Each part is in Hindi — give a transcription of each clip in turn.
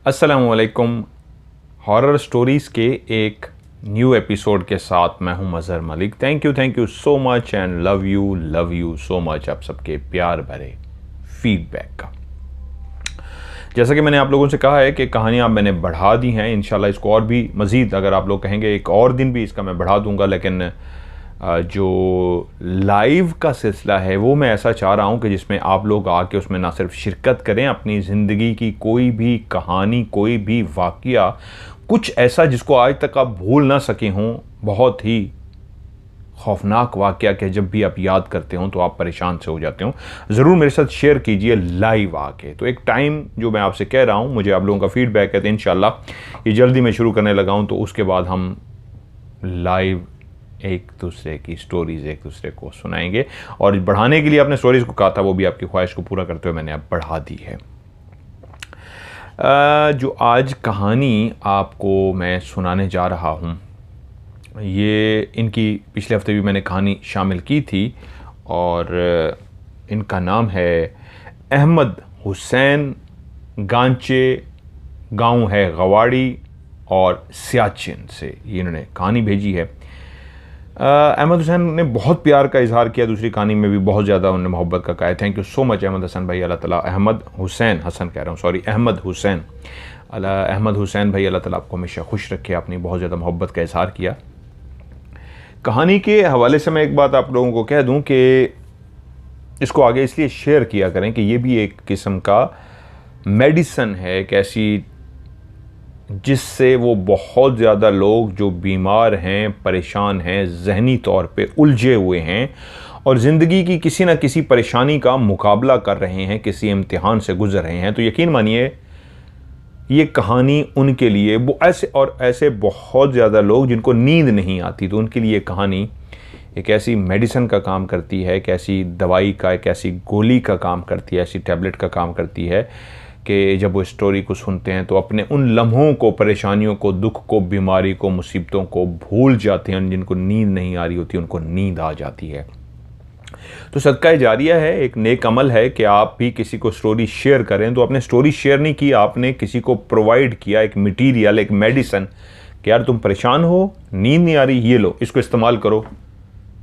अस्सलामुअलैकुम। हॉरर स्टोरीज़ के एक न्यू एपिसोड के साथ मैं हूं Mazhar Malik. Thank you so much and love you so much आप सबके प्यार भरे फीडबैक का। जैसा कि मैंने आप लोगों से कहा है कि कहानियाँ मैंने बढ़ा दी हैं, इंशाल्लाह इसको और भी मज़ीद अगर आप लोग कहेंगे एक और दिन भी इसका मैं बढ़ा दूंगा, लेकिन जो लाइव का सिलसिला है वो मैं ऐसा चाह रहा हूँ कि जिसमें आप लोग आके उसमें ना सिर्फ शिरकत करें, अपनी ज़िंदगी की कोई भी कहानी, कोई भी वाक़या, कुछ ऐसा जिसको आज तक आप भूल ना सके हों, बहुत ही खौफनाक वाक़या कि जब भी आप याद करते हो तो आप परेशान से हो जाते हो, ज़रूर मेरे साथ शेयर कीजिए लाइव आके। तो एक टाइम जो मैं आपसे कह रहा हूँ, मुझे आप लोगों का फीडबैक है तो इंशाल्लाह ये जल्दी मैं शुरू करने लगा हूँ, तो उसके बाद हम लाइव एक दूसरे की स्टोरीज़ एक दूसरे को सुनाएंगे। और बढ़ाने के लिए आपने स्टोरीज़ को कहा था, वो भी आपकी ख्वाहिश को पूरा करते हुए मैंने अब बढ़ा दी है। जो आज कहानी आपको मैं सुनाने जा रहा हूँ, ये इनकी पिछले हफ्ते भी मैंने कहानी शामिल की थी और इनका नाम है अहमद हुसैन। गांचे गांव है गवाड़ी और सियाचिन से ये इन्होंने कहानी भेजी है। अहमद हुसैन ने बहुत प्यार का इजहार किया, दूसरी कहानी में भी बहुत ज़्यादा उन्होंने मोहब्बत का कहा है। Thank you so much Ahmad Hasan भाई, अल्लाह ताला अहमद हुसैन भाई अल्लाह ताला आपको हमेशा खुश रखे। आपने बहुत ज़्यादा मोहब्बत का इजहार किया। कहानी के हवाले से मैं एक बात आप लोगों को कह दूं कि इसको आगे इसलिए शेयर किया करें कि ये भी एक किस्म का मेडिसन है, एक ऐसी जिससे वो बहुत ज़्यादा लोग जो बीमार हैं, परेशान हैं, जहनी तौर पे उलझे हुए हैं और ज़िंदगी की किसी न किसी परेशानी का मुकाबला कर रहे हैं, किसी इम्तिहान से गुजर रहे हैं, तो यकीन मानिए ये कहानी उनके लिए, वो ऐसे बहुत ज़्यादा लोग जिनको नींद नहीं आती, तो उनके लिए कहानी एक ऐसी मेडिसिन का काम करती है, एक ऐसी दवाई का, एक ऐसी गोली का काम करती है, ऐसी टैबलेट का काम करती है कि जब वो स्टोरी को सुनते हैं तो अपने उन लम्हों को, परेशानियों को, दुख को, बीमारी को, मुसीबतों को भूल जाते हैं। जिनको नींद नहीं आ रही होती उनको नींद आ जाती है। तो सदका जारिया है, एक नेक अमल है कि आप भी किसी को स्टोरी शेयर करें। तो आपने स्टोरी शेयर नहीं की, आपने किसी को प्रोवाइड किया एक मटीरियल, एक मेडिसिन कि यार तुम परेशान हो, नींद नहीं आ रही, ये लो, इसको इस्तेमाल करो,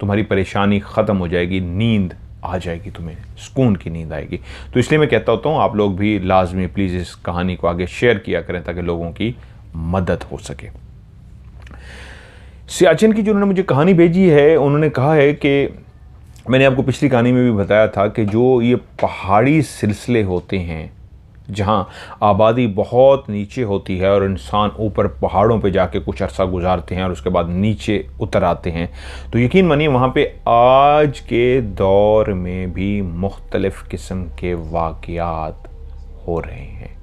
तुम्हारी परेशानी ख़त्म हो जाएगी, नींद आ जाएगी, तुम्हें सुकून की नींद आएगी। तो इसलिए मैं कहता होता हूँ आप लोग भी लाजमी प्लीज़ इस कहानी को आगे शेयर किया करें ताकि लोगों की मदद हो सके। सियाचिन की जो उन्होंने मुझे कहानी भेजी है, उन्होंने कहा है कि मैंने आपको पिछली कहानी में भी बताया था कि जो ये पहाड़ी सिलसिले होते हैं जहाँ आबादी बहुत नीचे होती है और इंसान ऊपर पहाड़ों पे जाके कुछ अरसा गुजारते हैं और उसके बाद नीचे उतर आते हैं, तो यकीन मानिए वहाँ पे आज के दौर में भी मुख्तलिफ़ किस्म के वाक़यात हो रहे हैं।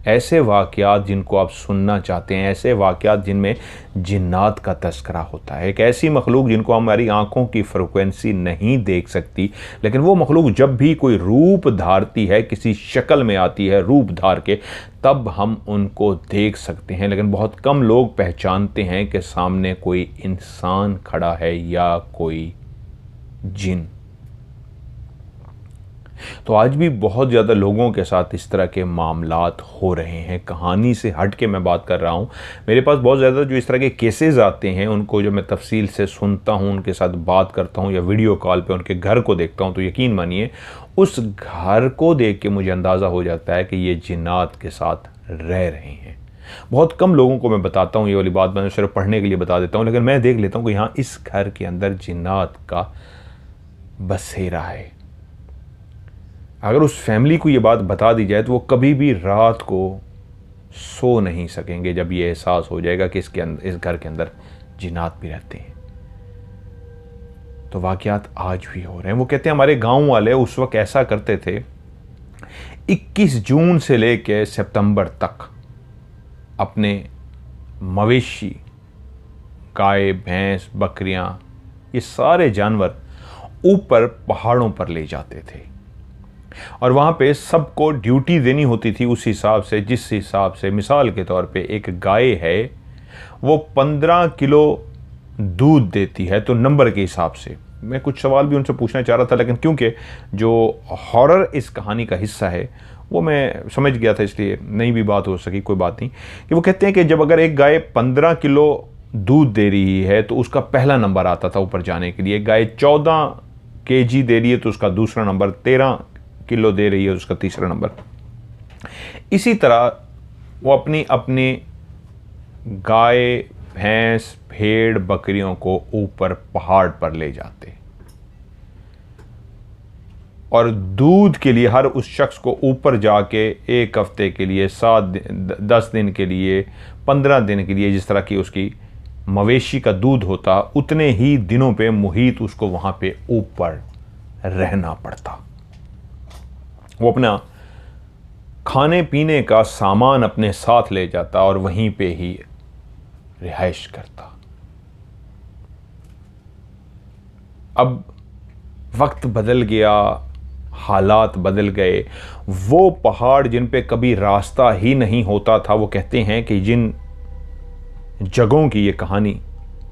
ऐसे वाक़यात जिनको आप सुनना चाहते हैं, ऐसे वाक़यात जिनमें जिन्नात का तस्करा होता है, एक ऐसी मखलूक जिनको हमारी आँखों की फ्रिक्वेंसी नहीं देख सकती, लेकिन वो मखलूक जब भी कोई रूप धारती है, किसी शक्ल में आती है रूप धार के, तब हम उनको देख सकते हैं। लेकिन बहुत कम लोग पहचानते हैं कि सामने कोई इंसान खड़ा है या कोई जिन। तो आज भी बहुत ज़्यादा लोगों के साथ इस तरह के मामलात हो रहे हैं। कहानी से हट के मैं बात कर रहा हूँ, मेरे पास बहुत ज़्यादा जो इस तरह के केसेस आते हैं उनको जब मैं तफसील से सुनता हूँ, उनके साथ बात करता हूँ या वीडियो कॉल पे उनके घर को देखता हूँ, तो यकीन मानिए उस घर को देख के मुझे अंदाज़ा हो जाता है कि ये जिन्नात के साथ रह रहे हैं। बहुत कम लोगों को मैं बताता हूँ, ये वाली बात मैं सिर्फ पढ़ने के लिए बता देता हूँ, लेकिन मैं देख लेता हूँ कि यहाँ इस घर के अंदर जिन्नात का बसेरा है। अगर उस फैमिली को ये बात बता दी जाए तो वो कभी भी रात को सो नहीं सकेंगे जब ये एहसास हो जाएगा कि इस घर के अंदर जिन्नात भी रहते हैं। तो वाक़यात आज भी हो रहे हैं। वो कहते हैं हमारे गांव वाले उस वक्त ऐसा करते थे, 21 जून से लेकर सितंबर तक अपने मवेशी, गाय, भैंस, बकरियां, ये सारे जानवर ऊपर पहाड़ों पर ले जाते थे और वहाँ पे सबको ड्यूटी देनी होती थी उस हिसाब से, जिस हिसाब से मिसाल के तौर पे एक गाय है वो 15 किलो दूध देती है, तो नंबर के हिसाब से मैं कुछ सवाल भी उनसे पूछना चाह रहा था, लेकिन क्योंकि जो हॉरर इस कहानी का हिस्सा है वो मैं समझ गया था, इसलिए नहीं भी बात हो सकी, कोई बात नहीं। कि वो कहते हैं कि जब अगर एक गाय 15 किलो दूध दे रही है तो उसका पहला नंबर आता था ऊपर जाने के लिए। गाय 14 केजी दे रही है तो उसका दूसरा नंबर, 13 किलो दे रही है उसका तीसरा नंबर। इसी तरह वो अपनी अपनी गाय, भैंस, भेड़, बकरियों को ऊपर पहाड़ पर ले जाते और दूध के लिए हर उस शख्स को ऊपर जाके 1 हफ्ते के लिए, 10 दिन के लिए, 15 दिन के लिए, जिस तरह की उसकी मवेशी का दूध होता, उतने ही दिनों पे मुहित उसको वहां पे ऊपर रहना पड़ता। वो अपना खाने पीने का सामान अपने साथ ले जाता और वहीं पे ही रिहाइश करता। अब वक्त बदल गया, हालात बदल गए। वो पहाड़ जिन पे कभी रास्ता ही नहीं होता था, वो कहते हैं कि जिन जगहों की ये कहानी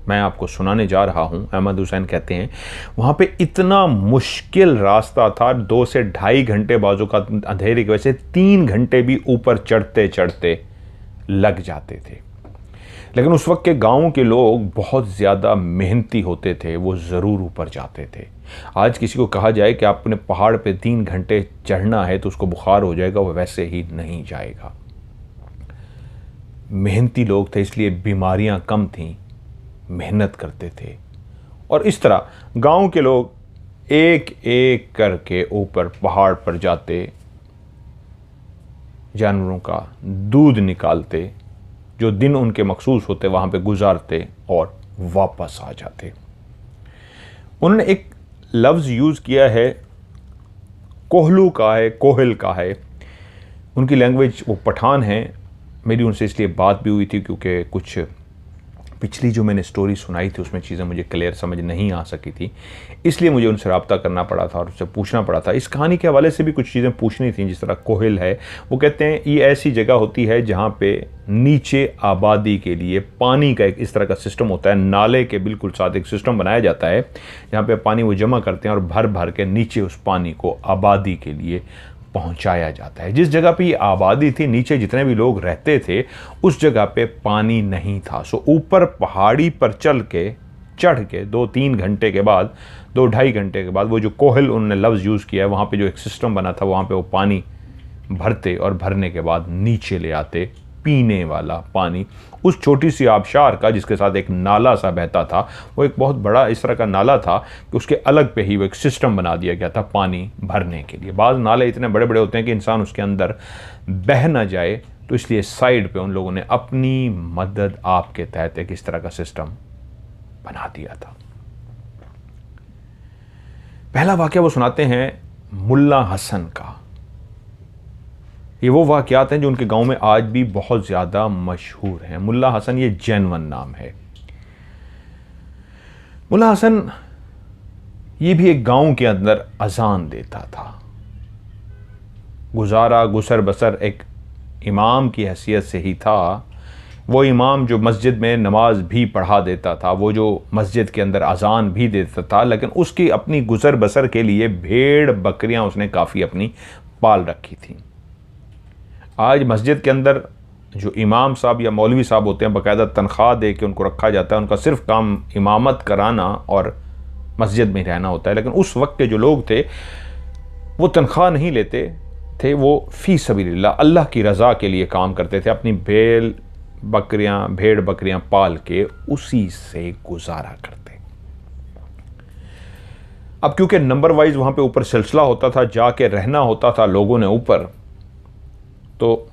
मैं आपको सुनाने जा रहा हूं, अहमद हुसैन कहते हैं वहां पे इतना मुश्किल रास्ता था, 2 से 2.5 घंटे बाजू का अंधेरे की वजह से 3 घंटे भी ऊपर चढ़ते चढ़ते लग जाते थे। लेकिन उस वक्त के गांव के लोग बहुत ज़्यादा मेहनती होते थे, वो ज़रूर ऊपर जाते थे। आज किसी को कहा जाए कि आपने पहाड़ पे 3 घंटे चढ़ना है तो उसको बुखार हो जाएगा, वो वैसे ही नहीं जाएगा। मेहनती लोग थे, इसलिए बीमारियां कम थीं, मेहनत करते थे। और इस तरह गांव के लोग एक एक करके ऊपर पहाड़ पर जाते, जानवरों का दूध निकालते, जो दिन उनके मखसूस होते वहां पे गुजारते और वापस आ जाते। उन्होंने एक लफ्ज़ यूज़ किया है, कोहलू का है, कोहल का है। उनकी लैंग्वेज, वो पठान है। मेरी उनसे इसलिए बात भी हुई थी क्योंकि कुछ पिछली जो मैंने स्टोरी सुनाई थी उसमें चीज़ें मुझे क्लियर समझ नहीं आ सकी थी, इसलिए मुझे उनसे रब्ता करना पड़ा था और उससे पूछना पड़ा था। इस कहानी के हवाले से भी कुछ चीज़ें पूछनी थी। जिस तरह कोहल है, वो कहते हैं ये ऐसी जगह होती है जहाँ पे नीचे आबादी के लिए पानी का एक इस तरह का सिस्टम होता है, नाले के बिल्कुल साथ एक सिस्टम बनाया जाता है जहाँ पे पानी वो जमा करते हैं और भर भर के नीचे उस पानी को आबादी के लिए पहुंचाया जाता है। जिस जगह पे ये आबादी थी, नीचे जितने भी लोग रहते थे, उस जगह पे पानी नहीं था। सो ऊपर पहाड़ी पर चढ़ के 2-3 घंटे के बाद, 2-2.5 घंटे के बाद, वो जो कोहल उन्होंने लफ्ज़ यूज़ किया है, वहाँ पे जो एक सिस्टम बना था, वहाँ पे वो पानी भरते और भरने के बाद नीचे ले आते पीने वाला पानी। उस छोटी सी आबशार का, जिसके साथ एक नाला सा बहता था, वो एक बहुत बड़ा इस तरह का नाला था कि उसके अलग पे ही वो एक सिस्टम बना दिया गया था पानी भरने के लिए। बाज़ नाले इतने बड़े बड़े होते हैं कि इंसान उसके अंदर बह ना जाए, तो इसलिए साइड पे उन लोगों ने अपनी मदद आपके तहत एक इस तरह का सिस्टम बना दिया था। पहला वाकया वो सुनाते हैं मुल्ला हसन का। ये वो वाक़यात हैं जो उनके गांव में आज भी बहुत ज़्यादा मशहूर हैं। मुल्ला हसन ये जैनवन नाम है। मुल्ला हसन ये भी एक गांव के अंदर अजान देता था। गुजारा गुसर बसर एक इमाम की हैसियत से ही था। वो इमाम जो मस्जिद में नमाज भी पढ़ा देता था, वो जो मस्जिद के अंदर अजान भी देता था, लेकिन उसकी अपनी गुजर बसर के लिए भेड़ बकरियां उसने काफ़ी अपनी पाल रखी थी। आज मस्जिद के अंदर जो इमाम साहब या मौलवी साहब होते हैं, बाकायदा तनख्वाह दे के उनको रखा जाता है। उनका सिर्फ काम इमामत कराना और मस्जिद में रहना होता है। लेकिन उस वक्त के जो लोग थे वो तनख्वाह नहीं लेते थे, वो फ़ी सबीलिल्लाह अल्लाह की रज़ा के लिए काम करते थे। अपनी भेड़ बकरियां पाल के उसी से गुजारा करते। अब क्योंकि नंबर वाइज वहां पे ऊपर सिलसिला होता था, जाके रहना होता था लोगों ने ऊपर, तो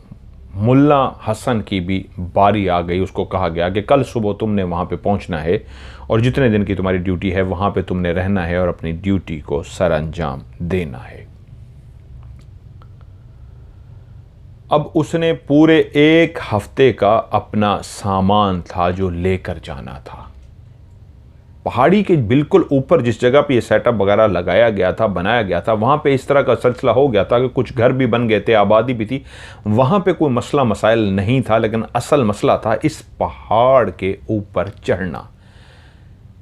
मुल्ला हसन की भी बारी आ गई। उसको कहा गया कि कल सुबह तुमने वहाँ पे पहुँचना है और जितने दिन की तुम्हारी ड्यूटी है वहाँ पे तुमने रहना है और अपनी ड्यूटी को सर अंजाम देना है। अब उसने पूरे 1 हफ्ते का अपना सामान था जो लेकर जाना था। पहाड़ी के बिल्कुल ऊपर जिस जगह पे ये सेटअप वगैरह लगाया गया था, बनाया गया था, वहाँ पे इस तरह का सिलसिला हो गया था कि कुछ घर भी बन गए थे, आबादी भी थी। वहाँ पे कोई मसला मसाइल नहीं था, लेकिन असल मसला था इस पहाड़ के ऊपर चढ़ना,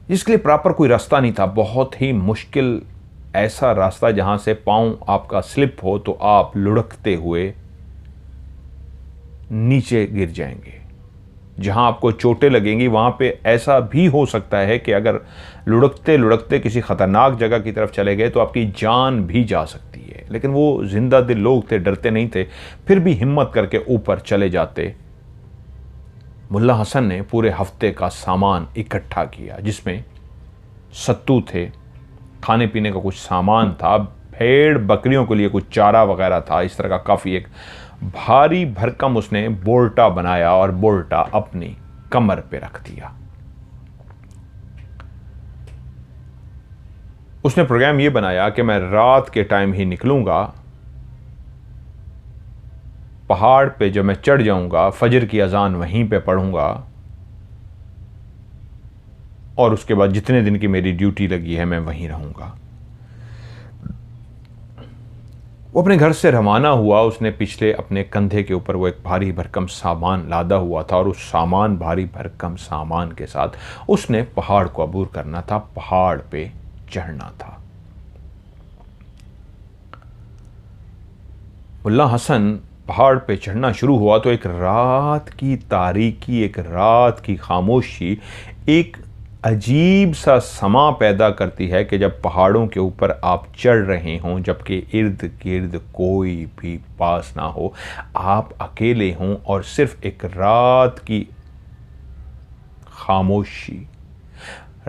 जिसके लिए प्रॉपर कोई रास्ता नहीं था। बहुत ही मुश्किल ऐसा रास्ता जहाँ से पाँव आपका स्लिप हो तो आप लुढ़कते हुए नीचे गिर जाएंगे। जहाँ आपको चोटें लगेंगी वहाँ पे ऐसा भी हो सकता है कि अगर लुढ़कते लुढ़कते किसी ख़तरनाक जगह की तरफ चले गए तो आपकी जान भी जा सकती है। लेकिन वो जिंदा दिल लोग थे, डरते नहीं थे, फिर भी हिम्मत करके ऊपर चले जाते। मुल्ला हसन ने पूरे हफ्ते का सामान इकट्ठा किया, जिसमें सत्तू थे, खाने पीने का कुछ सामान था, भेड़ बकरियों के लिए कुछ चारा वगैरह था। इस तरह का काफ़ी एक भारी भरकम उसने बोर्टा बनाया और बोर्टा अपनी कमर पे रख दिया। उसने प्रोग्राम ये बनाया कि मैं रात के टाइम ही निकलूंगा, पहाड़ पे जब मैं चढ़ जाऊंगा फजर की अजान वहीं पे पढ़ूंगा और उसके बाद जितने दिन की मेरी ड्यूटी लगी है मैं वहीं रहूंगा। वो अपने घर से रवाना हुआ। उसने पिछले अपने कंधे के ऊपर वो एक भारी भरकम सामान लादा हुआ था और उस भारी भरकम सामान के साथ उसने पहाड़ को अबूर करना था, पहाड़ पे चढ़ना था। मुल्ला हसन पहाड़ पे चढ़ना शुरू हुआ तो एक रात की तारीकी, एक रात की खामोशी एक अजीब सा समा पैदा करती है कि जब पहाड़ों के ऊपर आप चढ़ रहे हों, जबकि इर्द गिर्द कोई भी पास ना हो, आप अकेले हों और सिर्फ एक रात की खामोशी,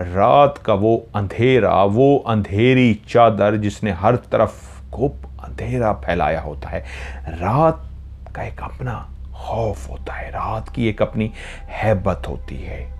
रात का वो अंधेरा, वो अंधेरी चादर जिसने हर तरफ खूब अंधेरा फैलाया होता है। रात का एक अपना खौफ होता है, रात की एक अपनी हैबत होती है।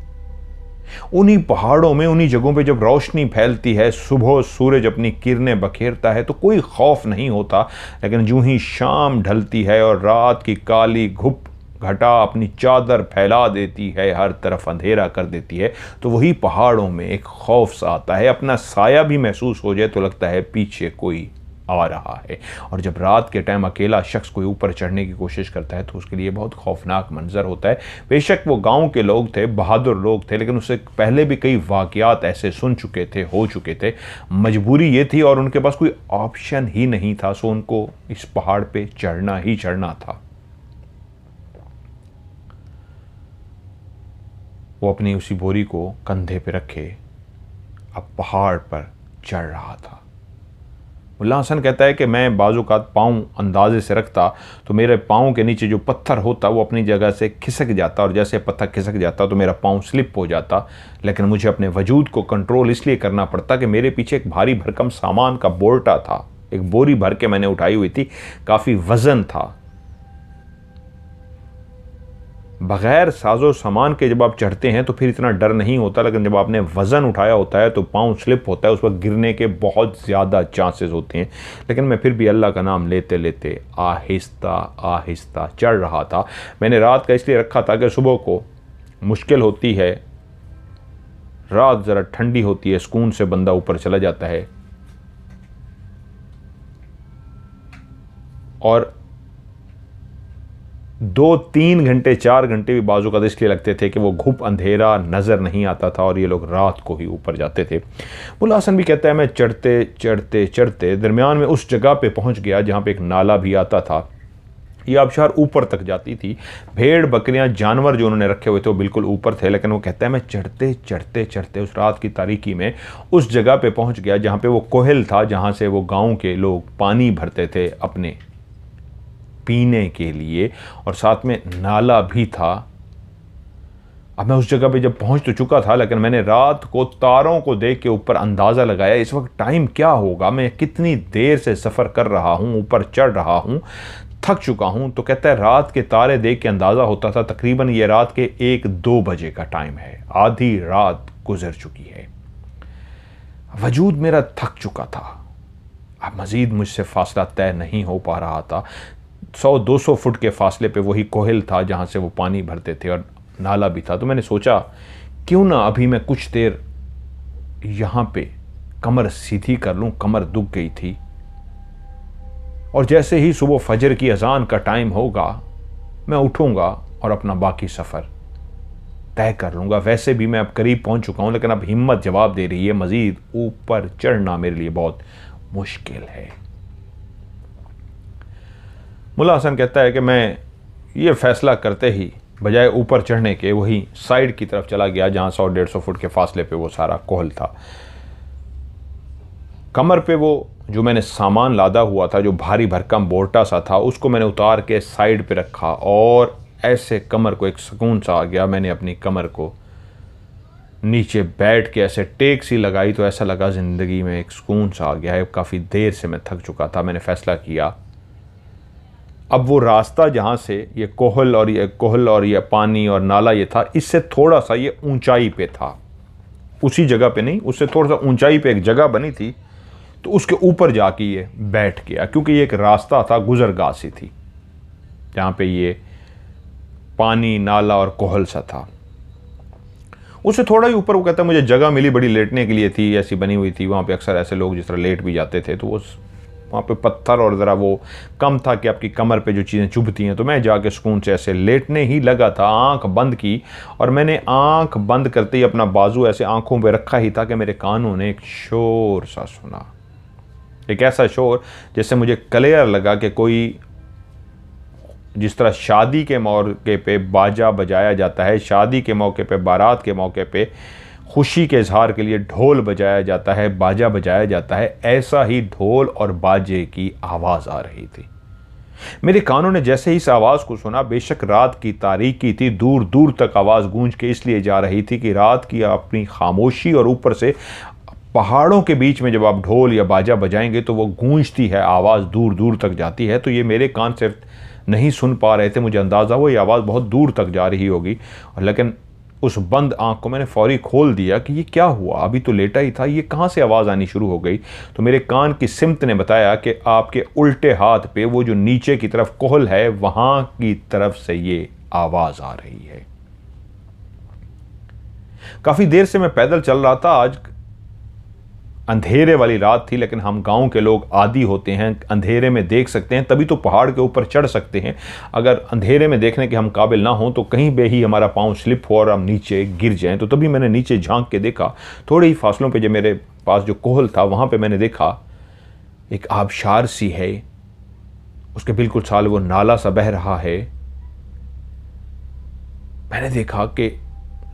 उन्हीं पहाड़ों में, उन्हीं जगहों पे जब रोशनी फैलती है, सुबह सूरज अपनी किरणें बखेरता है तो कोई खौफ नहीं होता। लेकिन यूं ही शाम ढलती है और रात की काली घुप घटा अपनी चादर फैला देती है, हर तरफ अंधेरा कर देती है, तो वही पहाड़ों में एक खौफ सा आता है। अपना साया भी महसूस हो जाए तो लगता है पीछे कोई आ रहा है। और जब रात के टाइम अकेला शख्स कोई ऊपर चढ़ने की कोशिश करता है तो उसके लिए बहुत खौफनाक मंजर होता है। बेशक वो गांव के लोग थे, बहादुर लोग थे, लेकिन उससे पहले भी कई वाकयात ऐसे सुन चुके थे, हो चुके थे। मजबूरी ये थी और उनके पास कोई ऑप्शन ही नहीं था, सो उनको इस पहाड़ पे चढ़ना ही चढ़ना था। वो अपनी उसी बोरी को कंधे पे रखे अब पहाड़ पर चढ़ रहा था। मुल्ला हसन कहता है कि मैं बाज़-औक़ात पाँव अंदाजे से रखता तो मेरे पाँव के नीचे जो पत्थर होता वो अपनी जगह से खिसक जाता और जैसे पत्थर खिसक जाता तो मेरा पाँव स्लिप हो जाता। लेकिन मुझे अपने वजूद को कंट्रोल इसलिए करना पड़ता कि मेरे पीछे एक भारी भरकम सामान का बोर्टा था, एक बोरी भर के मैंने उठाई हुई थी, काफ़ी वज़न था। बग़ैर साजो सामान के जब आप चढ़ते हैं तो फिर इतना डर नहीं होता, लेकिन जब आपने वज़न उठाया होता है तो पाँव स्लिप होता है, उस वक्त गिरने के बहुत ज़्यादा चांसेस होते हैं। लेकिन मैं फिर भी अल्लाह का नाम लेते लेते आहिस्ता आहिस्ता चढ़ रहा था। मैंने रात का इसलिए रखा था कि सुबह को मुश्किल होती है, रात ज़रा ठंडी होती है, सुकून से बंदा ऊपर चला जाता है। और 2-3 घंटे 4 घंटे भी बाजू का इसलिए लगते थे कि वो घुप अंधेरा नज़र नहीं आता था और ये लोग रात को ही ऊपर जाते थे। मुल्ला हसन भी कहता है मैं चढ़ते चढ़ते चढ़ते दरमियान में उस जगह पे पहुंच गया जहाँ पे एक नाला भी आता था। ये आबशार ऊपर तक जाती थी। भेड़ बकरियां जानवर जो उन्होंने रखे हुए थे वो बिल्कुल ऊपर थे। लेकिन वो कहता है मैं चढ़ते चढ़ते चढ़ते उस रात की तारीकी में उस जगह पे पहुँच गया जहाँ पे वो कोहल था, जहाँ से वो गाँव के लोग पानी भरते थे अपने पीने के लिए, और साथ में नाला भी था। अब मैं उस जगह पे जब पहुंच तो चुका था, लेकिन मैंने रात को तारों को देख के ऊपर अंदाज़ा लगाया इस वक्त टाइम क्या होगा, मैं कितनी देर से सफ़र कर रहा हूं, ऊपर चढ़ रहा हूं, थक चुका हूं। तो कहता है रात के तारे देख के अंदाज़ा होता था तकरीबन ये रात के 1-2 बजे का टाइम है, आधी रात गुजर चुकी है। वजूद मेरा थक चुका था, अब मज़ीद मुझसे फासला तय नहीं हो पा रहा था। 100-200 फुट के फासले पे वही कोहल था जहाँ से वो पानी भरते थे और नाला भी था। तो मैंने सोचा क्यों ना अभी मैं कुछ देर यहाँ पे कमर सीधी कर लूँ, कमर दुख गई थी, और जैसे ही सुबह फजर की अजान का टाइम होगा मैं उठूँगा और अपना बाकी सफ़र तय कर लूँगा। वैसे भी मैं अब करीब पहुँच चुका हूँ, लेकिन अब हिम्मत जवाब दे रही है, मज़ीद ऊपर चढ़ना मेरे लिए बहुत मुश्किल है। मुल्ला हसन कहता है कि मैं ये फैसला करते ही बजाय ऊपर चढ़ने के वही साइड की तरफ चला गया जहाँ 100-150 फुट के फासले पे वो सारा कोहल था। कमर पे वो जो मैंने सामान लादा हुआ था, जो भारी भरकम बोरटा सा था, उसको मैंने उतार के साइड पे रखा और ऐसे कमर को एक सुकून सा आ गया। मैंने अपनी कमर को नीचे बैठ के ऐसे टेक सी लगाई तो ऐसा लगा ज़िंदगी में एक सुकून सा आ गया है। काफ़ी देर से मैं थक चुका था। मैंने फ़ैसला किया अब वो रास्ता जहाँ से ये कोहल और ये पानी और नाला ये था, इससे थोड़ा सा ये ऊंचाई पे था, उसी जगह पे नहीं, उससे थोड़ा सा ऊंचाई पे एक जगह बनी थी, तो उसके ऊपर जाके ये बैठ गया क्योंकि ये एक रास्ता था, गुजरगाह सी थी जहाँ पे ये पानी नाला और कोहल सा था। उससे थोड़ा ही ऊपर वो कहता है मुझे जगह मिली बड़ी लेटने के लिए थी, ऐसी बनी हुई थी, वहाँ पे अक्सर ऐसे लोग जिस तरह लेट भी जाते थे, तो वो वहाँ पे पत्थर और ज़रा वो कम था कि आपकी कमर पे जो चीज़ें चुभती हैं। तो मैं जाके सुकून से ऐसे लेटने ही लगा था, आंख बंद की, और मैंने आंख बंद करते ही अपना बाजू ऐसे आंखों पे रखा ही था कि मेरे कानों ने एक शोर सा सुना, एक ऐसा शोर जैसे मुझे क्लियर लगा कि कोई, जिस तरह शादी के मौके पे बाजा बजाया जाता है, शादी के मौके पे, बारात के मौके पे खुशी के इजहार के लिए ढोल बजाया जाता है, बाजा बजाया जाता है, ऐसा ही ढोल और बाजे की आवाज़ आ रही थी। मेरे कानों ने जैसे ही इस आवाज़ को सुना, बेशक रात की तारीकी थी, दूर दूर तक आवाज़ गूंज के इसलिए जा रही थी कि रात की अपनी खामोशी और ऊपर से पहाड़ों के बीच में जब आप ढोल या बाजा बजाएंगे तो वो गूंजती है, आवाज़ दूर दूर तक जाती है। तो ये मेरे कान से नहीं सुन पा रहे थे, मुझे अंदाज़ा हुआ ये आवाज़ बहुत दूर तक जा रही होगी, लेकिन उस बंद आंख को मैंने फौरी खोल दिया कि ये क्या हुआ, अभी तो लेटा ही था, ये कहाँ से आवाज़ आनी शुरू हो गई। तो मेरे कान की सिमत ने बताया कि आपके उल्टे हाथ पे वो जो नीचे की तरफ कोहल है, वहाँ की तरफ से ये आवाज़ आ रही है। काफ़ी देर से मैं पैदल चल रहा था। आज अंधेरे वाली रात थी, लेकिन हम गांव के लोग आदी होते हैं, अंधेरे में देख सकते हैं, तभी तो पहाड़ के ऊपर चढ़ सकते हैं। अगर अंधेरे में देखने के हम काबिल ना हों तो कहीं भी ही हमारा पाँव स्लिप हो और हम नीचे गिर जाएं। तो तभी मैंने नीचे झांक के देखा, थोड़े ही फासलों पे जो मेरे पास जो कोहल था वहाँ पे मैंने देखा एक आबशार सी है, उसके बिल्कुल साल वो नाला सा बह रहा है। मैंने देखा कि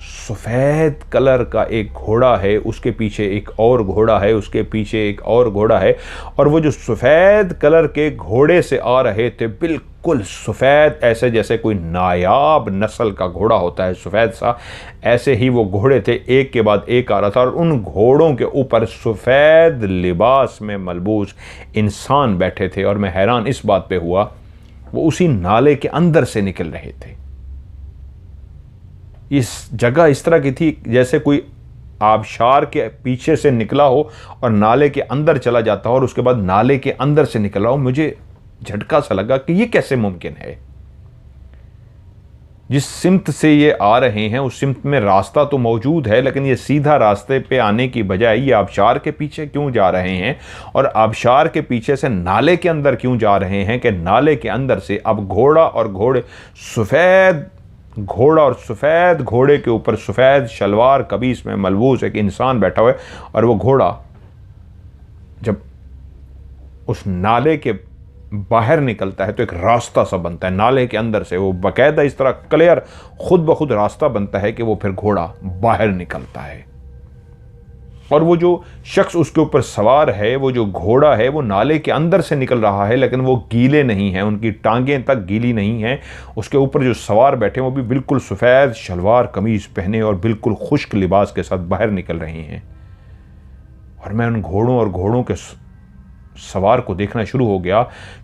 सफ़ेद कलर का एक घोड़ा है, उसके पीछे एक और घोड़ा है, उसके पीछे एक और घोड़ा है, और वो जो सफ़ेद कलर के घोड़े से आ रहे थे बिल्कुल सफ़ेद, ऐसे जैसे कोई नायाब नस्ल का घोड़ा होता है सफ़ेद सा, ऐसे ही वो घोड़े थे, एक के बाद एक आ रहा था। और उन घोड़ों के ऊपर सफ़ेद लिबास में मलबूस इंसान बैठे थे। और मैं हैरान इस बात पे हुआ, वो उसी नाले के अंदर से निकल रहे थे। इस जगह इस तरह की थी जैसे कोई आबशार के पीछे से निकला हो और नाले के अंदर चला जाता हो और उसके बाद नाले के अंदर से निकल रहा हो। मुझे झटका सा लगा कि ये कैसे मुमकिन है। जिस सिमत से ये आ रहे हैं उस सिमत में रास्ता तो मौजूद है, लेकिन ये सीधा रास्ते पे आने की बजाय ये आबशार के पीछे क्यों जा रहे हैं, और आबशार के पीछे से नाले के अंदर क्यों जा रहे हैं कि नाले के अंदर से अब घोड़ा और सफ़ेद घोड़े के ऊपर सफ़ेद शलवार कमीज में मलबूस एक इंसान बैठा हुआ है। और वो घोड़ा जब उस नाले के बाहर निकलता है तो एक रास्ता सा बनता है नाले के अंदर से, वो बाकायदा इस तरह क्लियर खुद ब खुद रास्ता बनता है कि वो फिर घोड़ा बाहर निकलता है। और वो जो शख्स उसके ऊपर सवार है, वो जो घोड़ा है, वो नाले के अंदर से निकल रहा है, लेकिन वो गीले नहीं हैं, उनकी टांगें तक गीली नहीं हैं। उसके ऊपर जो सवार बैठे हैं वो भी बिल्कुल सफ़ेद शलवार कमीज पहने और बिल्कुल खुश्क लिबास के साथ बाहर निकल रहे हैं। और मैं उन घोड़ों और घोड़ों के सवार को देखना शुरू हो गया,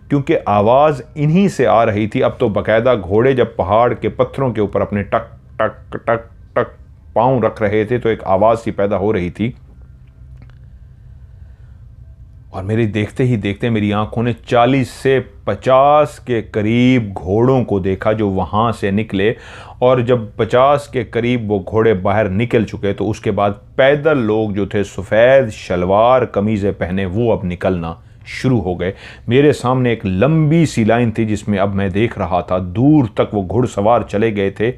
क्योंकि आवाज़ इन्हीं से आ रही थी। अब तो बाकायदा घोड़े जब पहाड़ के पत्थरों के ऊपर अपने टक टक टक टक पाँव रख रहे थे तो एक आवाज़ सी पैदा हो रही थी। और मेरे देखते ही देखते मेरी आंखों ने 40 से 50 के करीब घोड़ों को देखा जो वहाँ से निकले। और जब 50 के करीब वो घोड़े बाहर निकल चुके तो उसके बाद पैदल लोग जो थे सफ़ेद शलवार कमीज़ें पहने वो अब निकलना शुरू हो गए। मेरे सामने एक लंबी सी लाइन थी जिसमें अब मैं देख रहा था दूर तक वो घुड़सवार चले गए थे,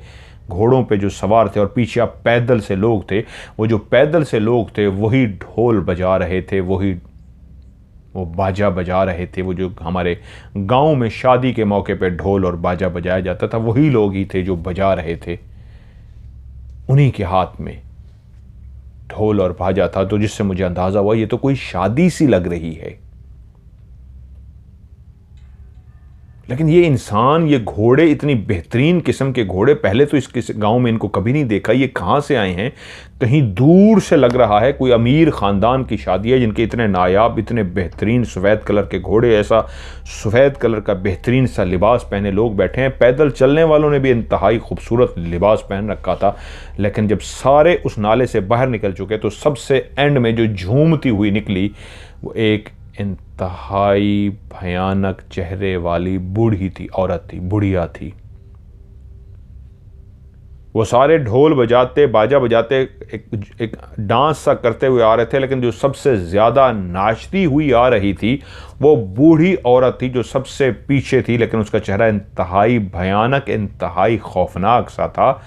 घोड़ों पे जो सवार थे, और पीछे अब पैदल से लोग थे। वो जो पैदल से लोग थे वही ढोल बजा रहे थे, वही वो बाजा बजा रहे थे। वो जो हमारे गांव में शादी के मौके पे ढोल और बाजा बजाया जाता था, वही लोग ही थे जो बजा रहे थे। उन्हीं के हाथ में ढोल और बाजा था, तो जिससे मुझे अंदाजा हुआ ये तो कोई शादी सी लग रही है। लेकिन ये इंसान, ये घोड़े, इतनी बेहतरीन किस्म के घोड़े, पहले तो इस गांव में इनको कभी नहीं देखा। ये कहाँ से आए हैं? कहीं दूर से लग रहा है कोई अमीर ख़ानदान की शादी है, जिनके इतने नायाब, इतने बेहतरीन सफ़ेद कलर के घोड़े, ऐसा सफ़ेद कलर का बेहतरीन सा लिबास पहने लोग बैठे हैं। पैदल चलने वालों ने भी इंतहाई खूबसूरत लिबास पहन रखा था। लेकिन जब सारे उस नाले से बाहर निकल चुके तो सबसे एंड में जो झूमती हुई निकली वो एक इंतहाई भयानक चेहरे वाली बूढ़ी थी, औरत थी, बुढ़िया थी। वो सारे ढोल बजाते, बाजा बजाते, एक डांस सा करते हुए आ रहे थे, लेकिन जो सबसे ज्यादा नाचती हुई आ रही थी वो बूढ़ी औरत थी जो सबसे पीछे थी। लेकिन उसका चेहरा इंतहाई भयानक, इंतहाई खौफनाक सा था।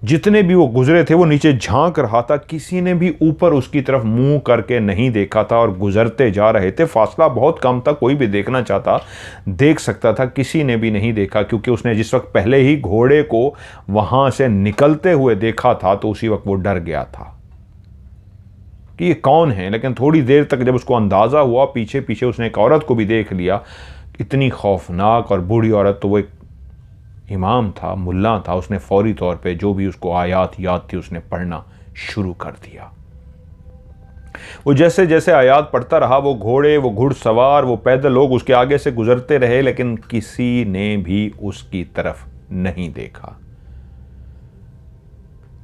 जितने भी वो गुजरे थे वो नीचे झांक रहा था, किसी ने भी ऊपर उसकी तरफ मुंह करके नहीं देखा था और गुजरते जा रहे थे। फासला बहुत कम था, कोई भी देखना चाहता देख सकता था, किसी ने भी नहीं देखा, क्योंकि उसने जिस वक्त पहले ही घोड़े को वहां से निकलते हुए देखा था तो उसी वक्त वो डर गया था कि ये कौन है। लेकिन थोड़ी देर तक जब उसको अंदाजा हुआ, पीछे पीछे उसने एक औरत को भी देख लिया, इतनी खौफनाक और बूढ़ी औरत। तो वो एक इमाम था, मुल्ला था। उसने फौरी तौर पे जो भी उसको आयात याद थी उसने पढ़ना शुरू कर दिया। वो जैसे जैसे आयात पढ़ता रहा, वो घोड़े, वो घुड़सवार, वो पैदल लोग उसके आगे से गुजरते रहे, लेकिन किसी ने भी उसकी तरफ नहीं देखा।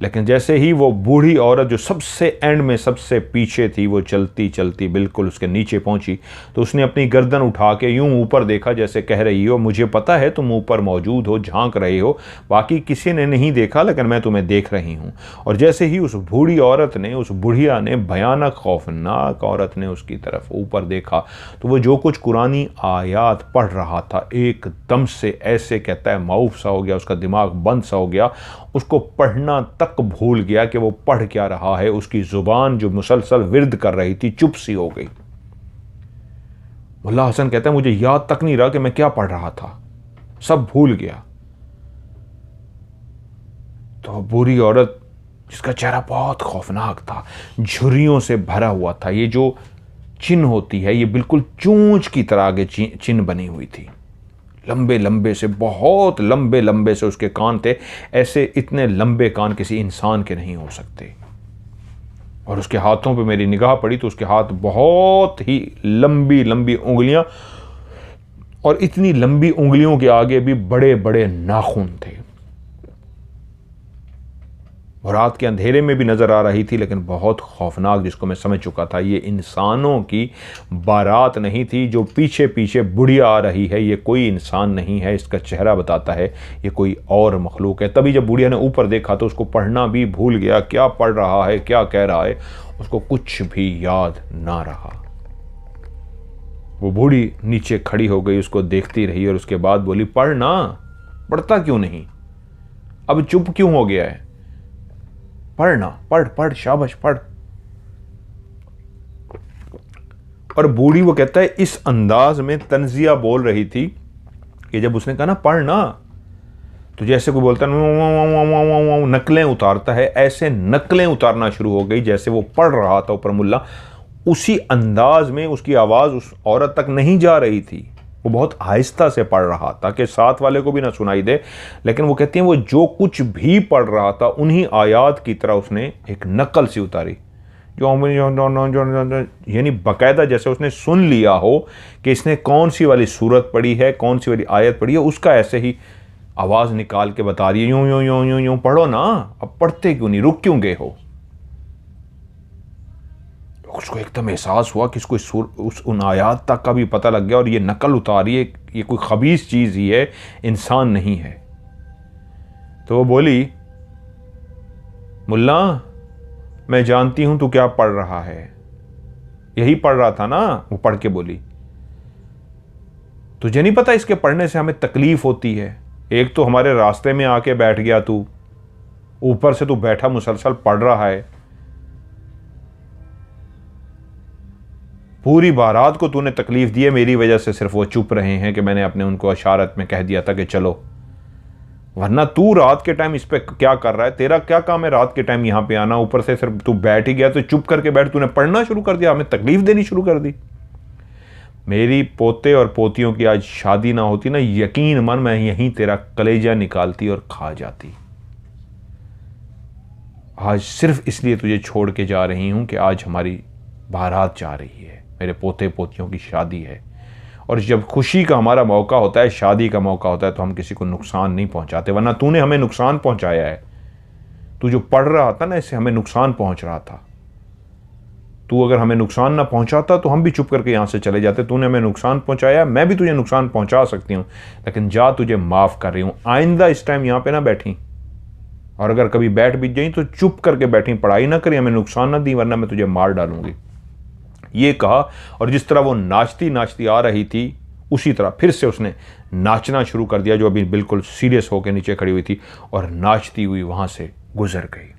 लेकिन जैसे ही वो बूढ़ी औरत जो सबसे एंड में सबसे पीछे थी, वो चलती चलती बिल्कुल उसके नीचे पहुंची, तो उसने अपनी गर्दन उठा के यूं ऊपर देखा, जैसे कह रही हो मुझे पता है तुम ऊपर मौजूद हो, झांक रहे हो, बाकी किसी ने नहीं देखा लेकिन मैं तुम्हें देख रही हूं। और जैसे ही उस बूढ़ी औरत ने, उस बुढ़िया ने, भयानक खौफनाक औरत ने उसकी तरफ ऊपर देखा, तो वो जो कुछ कुरानी आयात पढ़ रहा था एकदम से ऐसे कहता है माऊफ सा हो गया, उसका दिमाग बंद सा हो गया, उसको पढ़ना तक भूल गया कि वो पढ़ क्या रहा है। उसकी जुबान जो मुसलसल विर्द कर रही थी चुप सी हो गई। मुल्ला हसन कहता है मुझे याद तक नहीं रहा कि मैं क्या पढ़ रहा था, सब भूल गया। तो बूढ़ी औरत जिसका चेहरा बहुत खौफनाक था, झुर्रियों से भरा हुआ था, ये जो चिन्ह होती है ये बिल्कुल चूंच की तरह आगे चिन्ह बनी हुई थी। लंबे लंबे से, बहुत लंबे लंबे से उसके कान थे, ऐसे इतने लंबे कान किसी इंसान के नहीं हो सकते। और उसके हाथों पे मेरी निगाह पड़ी तो उसके हाथ बहुत ही लंबी लंबी उंगलियां, और इतनी लंबी उंगलियों के आगे भी बड़े बड़े नाखून थे। और रात के अंधेरे में भी नजर आ रही थी, लेकिन बहुत खौफनाक, जिसको मैं समझ चुका था ये इंसानों की बारात नहीं थी। जो पीछे पीछे बुढ़िया आ रही है ये कोई इंसान नहीं है, इसका चेहरा बताता है ये कोई और मखलूक है। तभी जब बुढ़िया ने ऊपर देखा तो उसको पढ़ना भी भूल गया, क्या पढ़ रहा है, क्या कह रहा है, उसको कुछ भी याद ना रहा। वो बूढ़ी नीचे खड़ी हो गई, उसको देखती रही और उसके बाद बोली पढ़ना, पढ़ता क्यों नहीं, अब चुप क्यों हो गया है, पढ़ना, पढ़ पढ़, शाबाश पढ़। और बूढ़ी वो कहता है इस अंदाज में तंजिया बोल रही थी कि जब उसने कहा ना पढ़ना, तो जैसे कोई बोलता है नकलें उतारता है, ऐसे नकलें उतारना शुरू हो गई जैसे वो पढ़ रहा था ऊपर मुल्ला। उसी अंदाज में उसकी आवाज उस औरत तक नहीं जा रही थी, वो बहुत आहिस्ता से पढ़ रहा था कि साथ वाले को भी ना सुनाई दे। लेकिन वो कहती हैं वो जो कुछ भी पढ़ रहा था उन्हीं आयात की तरह उसने एक नकल सी उतारी, जो यानी बाकायदा जैसे उसने सुन लिया हो कि इसने कौन सी वाली सूरत पढ़ी है, कौन सी वाली आयत पढ़ी है, उसका ऐसे ही आवाज़ निकाल के बता रही है, यूं यूं यूं यूं यूं पढ़ो ना, अब पढ़ते क्यों नहीं, रुक क्यों गए हो। उसको एकदम एहसास हुआ कि इसको उन आयात तक का भी पता लग गया और ये नकल उतारी है, ये कोई खबीस चीज़ ही है, इंसान नहीं है। तो वो बोली मुल्ला मैं जानती हूं तू क्या पढ़ रहा है, यही पढ़ रहा था ना। वो पढ़ के बोली तुझे नहीं पता इसके पढ़ने से हमें तकलीफ होती है, एक तो हमारे रास्ते में आके बैठ गया तू, ऊपर से तू बैठा मुसलसल पढ़ रहा है। पूरी बारात को तूने तकलीफ दी है, मेरी वजह से सिर्फ वो चुप रहे हैं कि मैंने अपने उनको इशारत में कह दिया था कि चलो, वरना तू रात के टाइम इस पे क्या कर रहा है? तेरा क्या काम है रात के टाइम यहाँ पे आना? ऊपर से सिर्फ तू बैठ ही गया तो चुप करके बैठ, तूने पढ़ना शुरू कर दिया, हमें तकलीफ देनी शुरू कर दी। मेरी पोते और पोतियों की आज शादी ना होती ना, यकीन मन मैं यहीं तेरा कलेजा निकालती और खा जाती। आज सिर्फ इसलिए तुझे छोड़ के जा रही हूं कि आज हमारी बारात जा रही है, मेरे पोते पोतियों की शादी है। और जब खुशी का हमारा मौका होता है, शादी का मौका होता है, तो हम किसी को नुकसान नहीं पहुंचाते, वरना तूने हमें नुकसान पहुंचाया है। तू जो पढ़ रहा था ना, इससे हमें नुकसान पहुंच रहा था। तू अगर हमें नुकसान ना पहुंचाता तो हम भी चुप करके यहां से चले जाते। तूने हमें नुकसान पहुंचाया, मैं भी तुझे नुकसान पहुंचा सकती हूं, लेकिन जा, तुझे माफ कर रही हूं। आइंदा इस टाइम यहां पे ना बैठी, और अगर कभी बैठ भी जाई तो चुप करके बैठी, पढ़ाई ना करी, हमें नुकसान ना दी, वरना मैं तुझे मार डालूंगी। ये कहा, और जिस तरह वो नाचती नाचती आ रही थी उसी तरह फिर से उसने नाचना शुरू कर दिया, जो अभी बिल्कुल सीरियस होकर नीचे खड़ी हुई थी, और नाचती हुई वहां से गुजर गई।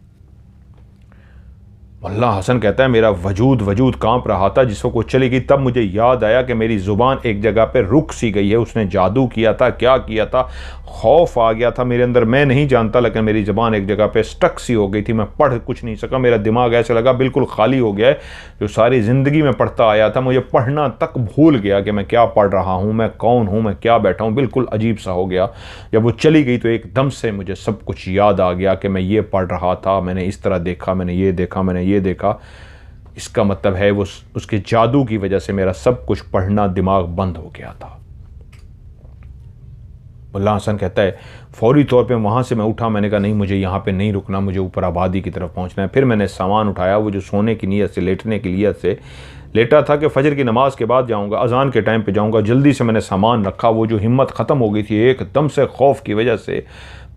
मुल्ला हसन कहता है, मेरा वजूद कांप रहा था। जिस वक्त वो चली गई तब मुझे याद आया कि मेरी जुबान एक जगह पे रुक सी गई है। उसने जादू किया था, क्या किया था? खौफ आ गया था मेरे अंदर, मैं नहीं जानता, लेकिन मेरी जुबान एक जगह पे स्टक सी हो गई थी। मैं पढ़ कुछ नहीं सका, मेरा दिमाग ऐसे लगा बिल्कुल खाली हो गया है। जो सारी ज़िंदगी में पढ़ता आया था, मुझे पढ़ना तक भूल गया कि मैं क्या पढ़ रहा हूँ, मैं कौन हूँ, मैं क्या बैठा हूँ, बिल्कुल अजीब सा हो गया। जब वो चली गई तो एकदम से मुझे सब कुछ याद आ गया कि मैं ये पढ़ रहा था, मैंने इस तरह देखा, मैंने ये देखा, मैंने ये देखा। इसका मतलब है वो उसके जादू की वजह से मेरा सब कुछ पढ़ना दिमाग बंद हो गया था। मुल्ला हसन कहता है, फौरी तौर पे वहाँ से मैं उठा। मैंने कहा नहीं, मुझे यहाँ पे नहीं रुकना, मुझे ऊपर आबादी की तरफ पहुँचना है। फिर मैंने सामान उठाया, वो जो सोने की नीयत से, लेटने की नीयत से लेटा था कि फजर की नमाज के बाद जाऊँगा, अजान के टाइम पे जाऊँगा। जल्दी से मैंने सामान रखा। वो जो हिम्मत ख़त्म हो गई थी एकदम से खौफ की वजह से,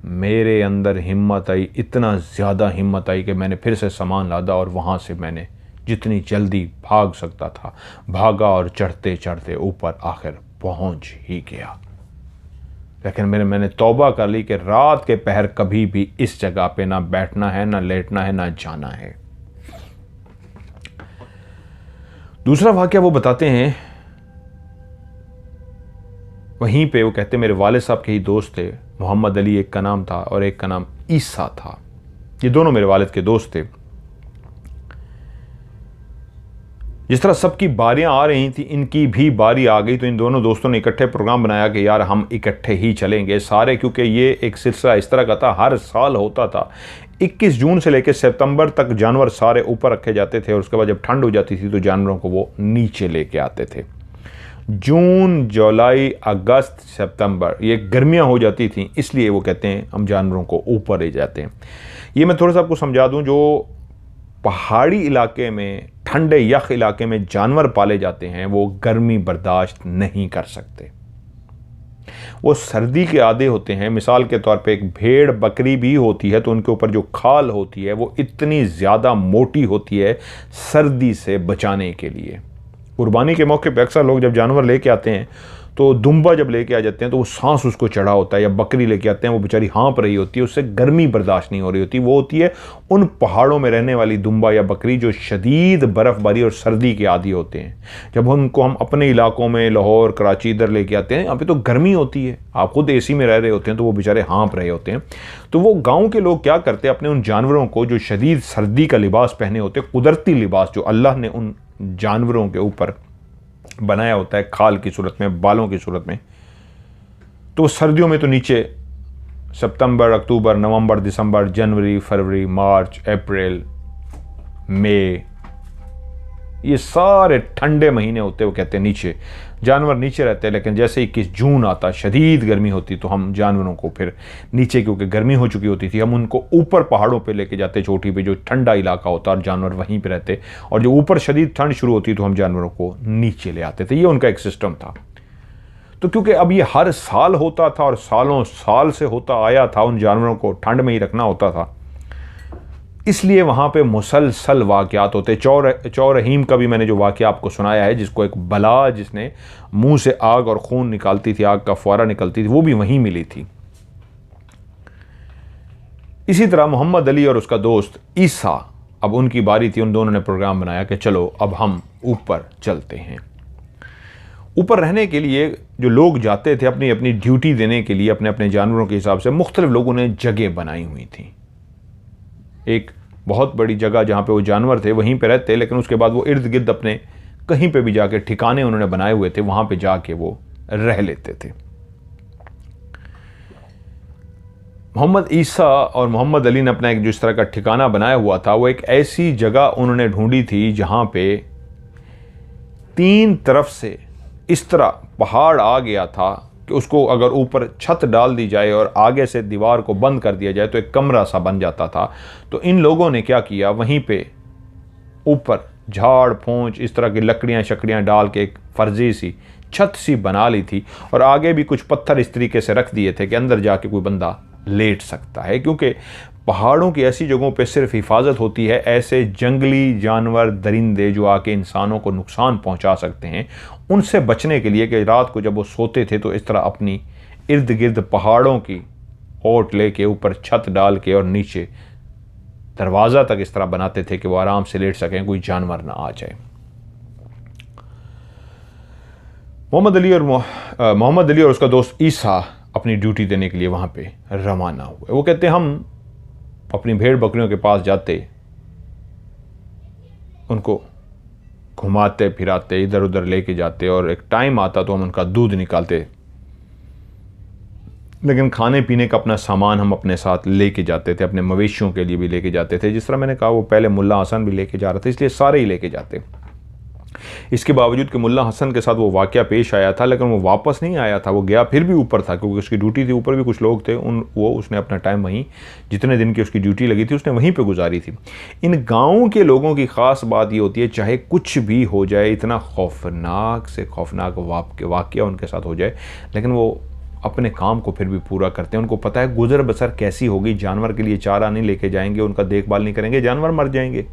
मेरे अंदर हिम्मत आई, इतना ज़्यादा हिम्मत आई कि मैंने फिर से सामान लादा और वहाँ से मैंने जितनी जल्दी भाग सकता था भागा, और चढ़ते चढ़ते ऊपर आखिर पहुँच ही गया। लेकिन मैंने तौबा कर ली कि रात के पहर कभी भी इस जगह पे ना बैठना है, ना लेटना है, ना जाना है। दूसरा वाकया वो बताते हैं, वहीं पे वो कहते मेरे वाले साहब के ही दोस्त थे, मोहम्मद अली एक का नाम था और एक का नाम ईसा था। ये दोनों मेरे वालिद के दोस्त थे। जिस तरह सबकी बारियां आ रही थी, इनकी भी बारी आ गई, तो इन दोनों दोस्तों ने इकट्ठे प्रोग्राम बनाया कि यार हम इकट्ठे ही चलेंगे सारे, क्योंकि ये एक सिलसिला इस तरह का था, हर साल होता था। 21 जून से लेकर सितंबर तक जानवर सारे ऊपर रखे जाते थे, और उसके बाद जब ठंड हो जाती थी तो जानवरों को वो नीचे लेके आते थे। जून, जुलाई, अगस्त, सितंबर, ये गर्मियां हो जाती थी, इसलिए वो कहते हैं हम जानवरों को ऊपर ले जाते हैं। ये मैं थोड़ा सा आपको समझा दूं, जो पहाड़ी इलाके में, ठंडे यख इलाके में जानवर पाले जाते हैं, वो गर्मी बर्दाश्त नहीं कर सकते, वो सर्दी के आदे होते हैं। मिसाल के तौर पे एक भेड़ बकरी भी होती है तो उनके ऊपर जो खाल होती है वो इतनी ज़्यादा मोटी होती है सर्दी से बचाने के लिए। कुर्बानी के मौके पे अक्सर लोग जब जानवर लेके आते हैं तो दुम्बा जब लेके आ जाते हैं तो वो सांस उसको चढ़ा होता है, या बकरी लेके आते हैं वो बेचारी हाँप रही होती है, उससे गर्मी बर्दाश्त नहीं हो रही होती। वो होती है उन पहाड़ों में रहने वाली दुम्बा या बकरी जो शदीद बर्फ़बारी और सर्दी के आदी होते हैं। जब उनको हम अपने इलाकों में, लाहौर, कराची, इधर लेके आते हैं, यहाँ पे तो गर्मी होती है, आप खुद एसी में रह रहे होते हैं, तो वो बेचारे हाँप रहे होते हैं। तो वो गाँव के लोग क्या करते हैं, अपने उन जानवरों को जो शदीद सर्दी का लिबास पहने होते हैं, कुदरती लिबास जो अल्लाह ने उन जानवरों के ऊपर बनाया होता है खाल की सूरत में, बालों की सूरत में, तो सर्दियों में तो नीचे सितंबर, अक्टूबर, नवंबर, दिसंबर, जनवरी, फरवरी, मार्च, अप्रैल, मई, ये सारे ठंडे महीने होते हैं, वो कहते हैं नीचे जानवर नीचे रहते हैं। लेकिन जैसे 21 जून आता, शदीद गर्मी होती, तो हम जानवरों को फिर नीचे, क्योंकि गर्मी हो चुकी होती थी, हम उनको ऊपर पहाड़ों पे लेके जाते, चोटी पे जो ठंडा इलाका होता, और जानवर वहीं पे रहते, और जो ऊपर शदीद ठंड शुरू होती तो हम जानवरों को नीचे ले आते थे। ये उनका एक सिस्टम था। तो क्योंकि अब ये हर साल होता था और सालों साल से होता आया था, उन जानवरों को ठंड में ही रखना होता था, इसलिए वहाँ पे मुसलसल वाक़यात होते। चौरहीम का भी मैंने जो वाक़या आपको सुनाया है, जिसको एक बला जिसने मुंह से आग और खून निकालती थी, आग का फुआरा निकलती थी, वो भी वहीं मिली थी। इसी तरह मोहम्मद अली और उसका दोस्त ईसा, अब उनकी बारी थी, उन दोनों ने प्रोग्राम बनाया कि चलो अब हम ऊपर चलते हैं। ऊपर रहने के लिए जो लोग जाते थे अपनी अपनी ड्यूटी देने के लिए अपने अपने जानवरों के हिसाब से मुख्तलिफ लोगों ने जगह बनाई हुई थी। एक बहुत बड़ी जगह जहाँ पे वो जानवर थे वहीं पे रहते, लेकिन उसके बाद वो इर्द गिर्द अपने कहीं पे भी जाके ठिकाने उन्होंने बनाए हुए थे, वहाँ पे जाके वो रह लेते थे। मोहम्मद ईसा और मोहम्मद अली ने अपना एक जिस तरह का ठिकाना बनाया हुआ था, वो एक ऐसी जगह उन्होंने ढूंढी थी जहाँ पे 3 तरफ से इस तरह पहाड़ आ गया था कि उसको अगर ऊपर छत डाल दी जाए और आगे से दीवार को बंद कर दिया जाए तो एक कमरा सा बन जाता था। तो इन लोगों ने क्या किया, वहीं पे ऊपर झाड़ फूंच इस तरह की लकड़ियाँ शकड़ियाँ डाल के एक फर्जी सी छत सी बना ली थी और आगे भी कुछ पत्थर इस तरीके से रख दिए थे कि अंदर जाके कोई बंदा लेट सकता है, क्योंकि पहाड़ों की ऐसी जगहों पे सिर्फ हिफाजत होती है ऐसे जंगली जानवर दरिंदे जो आके इंसानों को नुकसान पहुंचा सकते हैं, उनसे बचने के लिए कि रात को जब वो सोते थे तो इस तरह अपनी इर्द गिर्द पहाड़ों की ओट लेके ऊपर छत डाल के और नीचे दरवाज़ा तक इस तरह बनाते थे कि वो आराम से लेट सकें, कोई जानवर ना आ जाए। मोहम्मद अली और उसका दोस्त ईसा अपनी ड्यूटी देने के लिए वहाँ पे रवाना हुए। वो कहते हम अपनी भेड़ बकरियों के पास जाते, उनको घुमाते फिराते इधर उधर लेके जाते और एक टाइम आता तो हम उनका दूध निकालते, लेकिन खाने पीने का अपना सामान हम अपने साथ लेके जाते थे, अपने मवेशियों के लिए भी लेके जाते थे। जिस तरह मैंने कहा वो पहले मुल्ला हसन भी लेके जा रहा था, इसलिए सारे ही लेके जाते। इसके बावजूद कि मुल्ला हसन के साथ वो वाक़या पेश आया था, लेकिन वो वापस नहीं आया था, वो गया फिर भी ऊपर था क्योंकि उसकी ड्यूटी थी, ऊपर भी कुछ लोग थे, उसने अपना टाइम वहीं, जितने दिन की उसकी ड्यूटी लगी थी उसने वहीं पे गुजारी थी। इन गाँव के लोगों की ख़ास बात ये होती है, चाहे कुछ भी हो जाए, इतना खौफनाक से खौफनाक वाक़या उनके साथ हो जाए, लेकिन वो अपने काम को फिर भी पूरा करते हैं। उनको पता है गुजर बसर कैसी होगी, जानवर के लिए चारा नहीं लेके जाएंगे, उनका देखभाल नहीं करेंगे, जानवर मर जाएंगे,